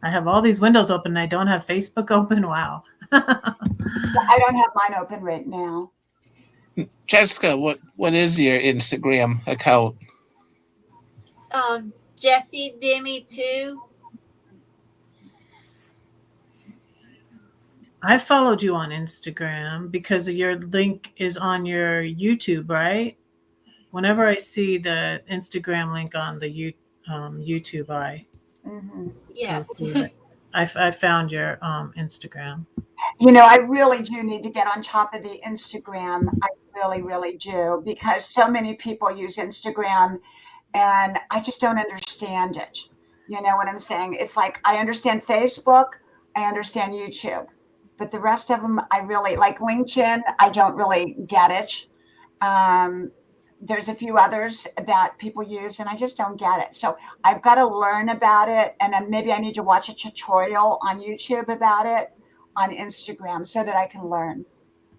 have all these windows open and I don't have Facebook open. Wow. I don't have mine open right now. Jessica, what is your Instagram account? Jesse Demi 2. I followed you on Instagram because your link is on your YouTube, right? Whenever I see the Instagram link on the YouTube, I Yes. go to it. I found your Instagram. You know, I really do need to get on top of the Instagram. I really, really do, because so many people use Instagram and I just don't understand it. You know what I'm saying? It's like I understand Facebook, I understand YouTube, but the rest of them, I really like LinkedIn. I don't really get it. There's a few others that people use and I just don't get it. So I've got to learn about it. And then maybe I need to watch a tutorial on YouTube about it on Instagram so that I can learn.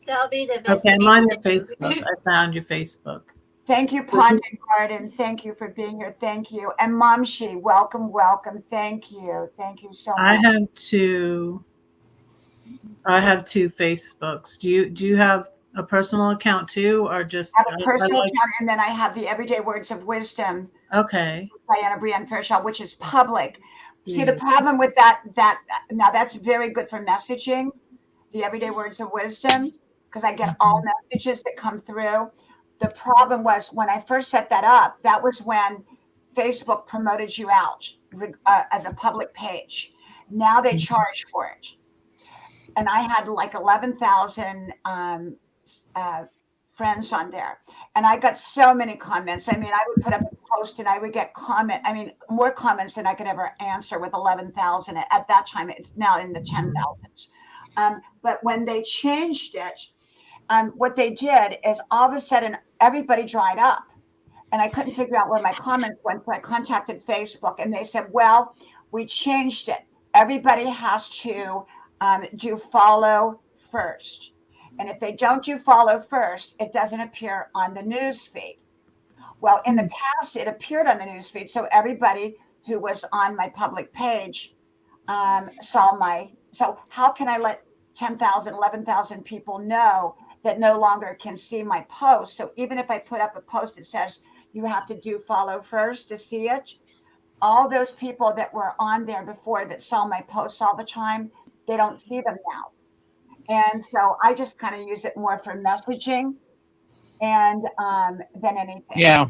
That'll be the best. Okay, I'm on your thing. Facebook. I found your Facebook. Thank you, Pond and Garden. Thank you for being here. Thank you. And Momshi, welcome. Thank you. Thank you so much. I have two Facebooks. Do you have a personal account too, or just I have a personal account, and then I have the Everyday Words of Wisdom. Okay. Dianna Brianne Fairchild, which is public. See, the problem with that now that's very good for messaging, the Everyday Words of Wisdom, because I get all messages that come through. The problem was when I first set that up, that was when Facebook promoted you out as a public page. Now they charge for it. And I had like 11,000 friends on there. And I got so many comments. I mean, I would put up a post and I would get more comments than I could ever answer with 11,000. At that time, it's now in the 10,000s. But when they changed it, what they did is all of a sudden everybody dried up. And I couldn't figure out where my comments went. So I contacted Facebook and they said, well, we changed it. Everybody has to do follow first. And if they don't do follow first, it doesn't appear on the news feed. Well, in the past, it appeared on the news feed. So everybody who was on my public page saw so how can I let 10,000, 11,000 people know that no longer can see my post? So even if I put up a post that says you have to do follow first to see it, all those people that were on there before that saw my posts all the time, they don't see them now. And so I just kind of use it more for messaging and than anything. Yeah.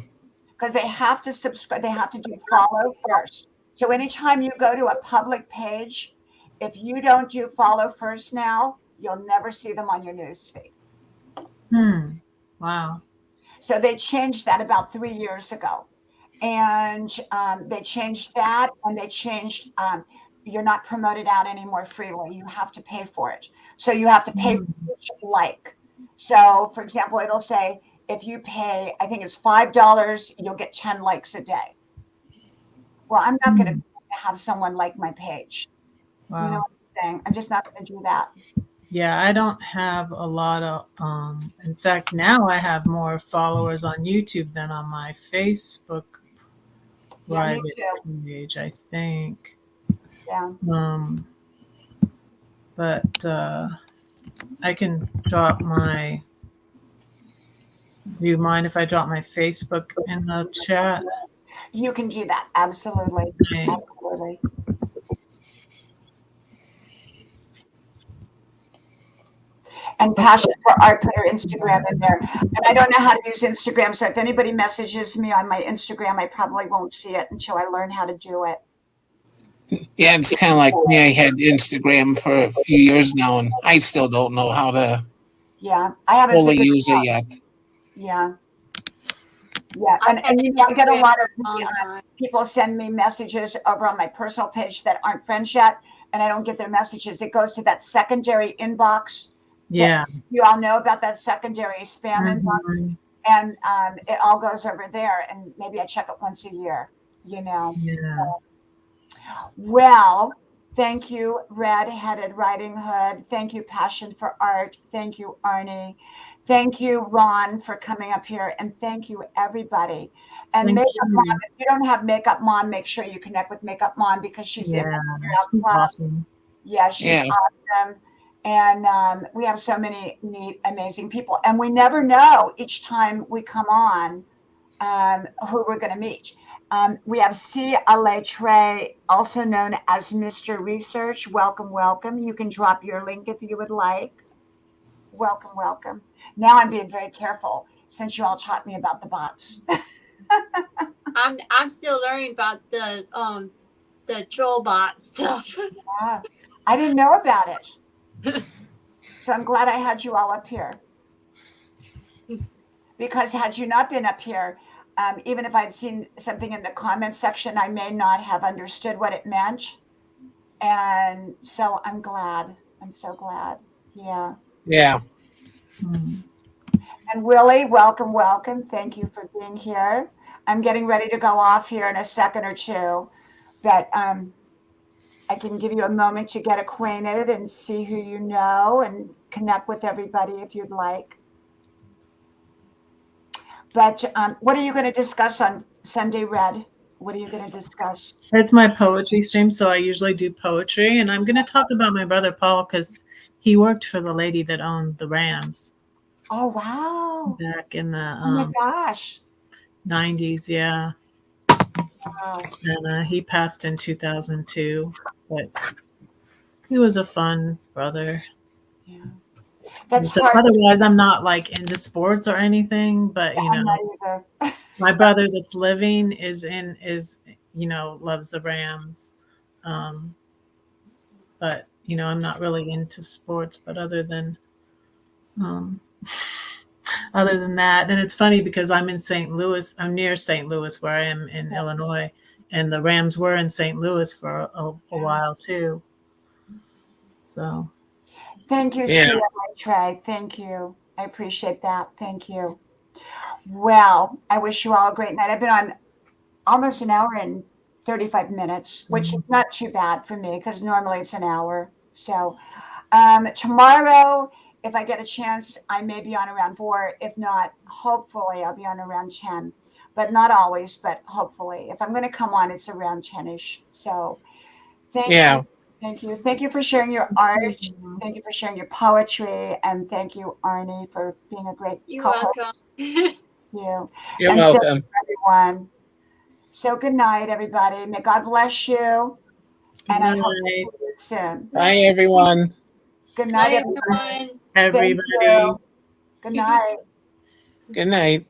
Because they have to subscribe, they have to do follow first. So anytime you go to a public page, if you don't do follow first now, you'll never see them on your newsfeed. Wow. So they changed that about 3 years ago. And they changed that, and they changed you're not promoted out anymore freely. You have to pay for it. So you have to pay for each like. So, for example, it'll say if you pay, I think it's $5, you'll get 10 likes a day. Well, I'm not going to have someone like my page. Wow. You know what I'm saying? I'm just not going to do that. Yeah, I don't have a lot of, in fact, now I have more followers on YouTube than on my Facebook private page, I think. Yeah. But I can drop do you mind if I drop my Facebook in the chat? You can do that. Absolutely. Right. Absolutely. And passion for art, put her Instagram in there. And I don't know how to use Instagram, so if anybody messages me on my Instagram, I probably won't see it until I learn how to do it. Yeah, it's kind of like me. I had Instagram for a few years now, and I still don't know how to Yeah, I haven't fully figured use it it out. yet. Yeah. Yeah, I've had and you know, I get a Instagram lot of for a long time. people send me messages over on my personal page that aren't friends yet, and I don't get their messages. It goes to that secondary inbox. Yeah. You all know about that secondary spam inbox, Mhm. and it all goes over there. And maybe I check it once a year. You know. Yeah. Well, thank you, Red-Headed Riding Hood. Thank you, Passion for Art. Thank you, Arnie. Thank you, Ron, for coming up here. And thank you, everybody. And Thank Makeup Mom, you. if you don't have Makeup Mom, make sure you connect with Makeup Mom because she's in Yeah. the Girl She's Club. awesome. Yeah, she's Yeah. awesome. And we have so many neat, amazing people. And we never know each time we come on who we're going to meet. We have C. Trey, also known as Mr. Research. Welcome, welcome. You can drop your link if you would like. Welcome, welcome. Now I'm being very careful since you all taught me about the bots. I'm still learning about the troll bot stuff. Yeah, I didn't know about it. So I'm glad I had you all up here. Because had you not been up here, even if I'd seen something in the comments section, I may not have understood what it meant. And so I'm glad. I'm so glad. Yeah. Yeah. Hmm. And Willie, welcome, welcome. Thank you for being here. I'm getting ready to go off here in a second or two, but I can give you a moment to get acquainted and see who you know and connect with everybody if you'd like. But what are you going to discuss on Sunday, Red? What are you going to discuss? It's my poetry stream, so I usually do poetry, and I'm going to talk about my brother Paul because he worked for the lady that owned the Rams Oh, wow. back in the Oh, my gosh. 90s. Yeah, Wow. and he passed in 2002, but he was a fun brother. Yeah. That's So hard. otherwise, I'm not like into sports or anything, but you I'm know, not either. my brother that's living is loves the Rams, but you know, I'm not really into sports. But um, other than that, and it's funny because I'm in St. Louis. I'm near St. Louis, where I am in Illinois, and the Rams were in St. Louis for a while too. So Thank you, Yeah. CLA Trey. Thank you. I appreciate that. Thank you. Well, I wish you all a great night. I've been on almost an hour and 35 minutes, which is not too bad for me because normally it's an hour. So tomorrow, if I get a chance, I may be on around 4. If not, hopefully I'll be on around 10. But not always, but hopefully. If I'm going to come on, it's around 10-ish. So thank Yeah. you. Thank you. Thank you for sharing your art. Thank you for sharing your poetry. And thank you, Arnie, for being a great You're co-host. welcome. You. You're And welcome. everyone. So good night, everybody. May God bless you. And I hope to see you soon. Bye, everyone. Good night, Bye, everyone. everyone. everybody. Thank you. Good night. Good night.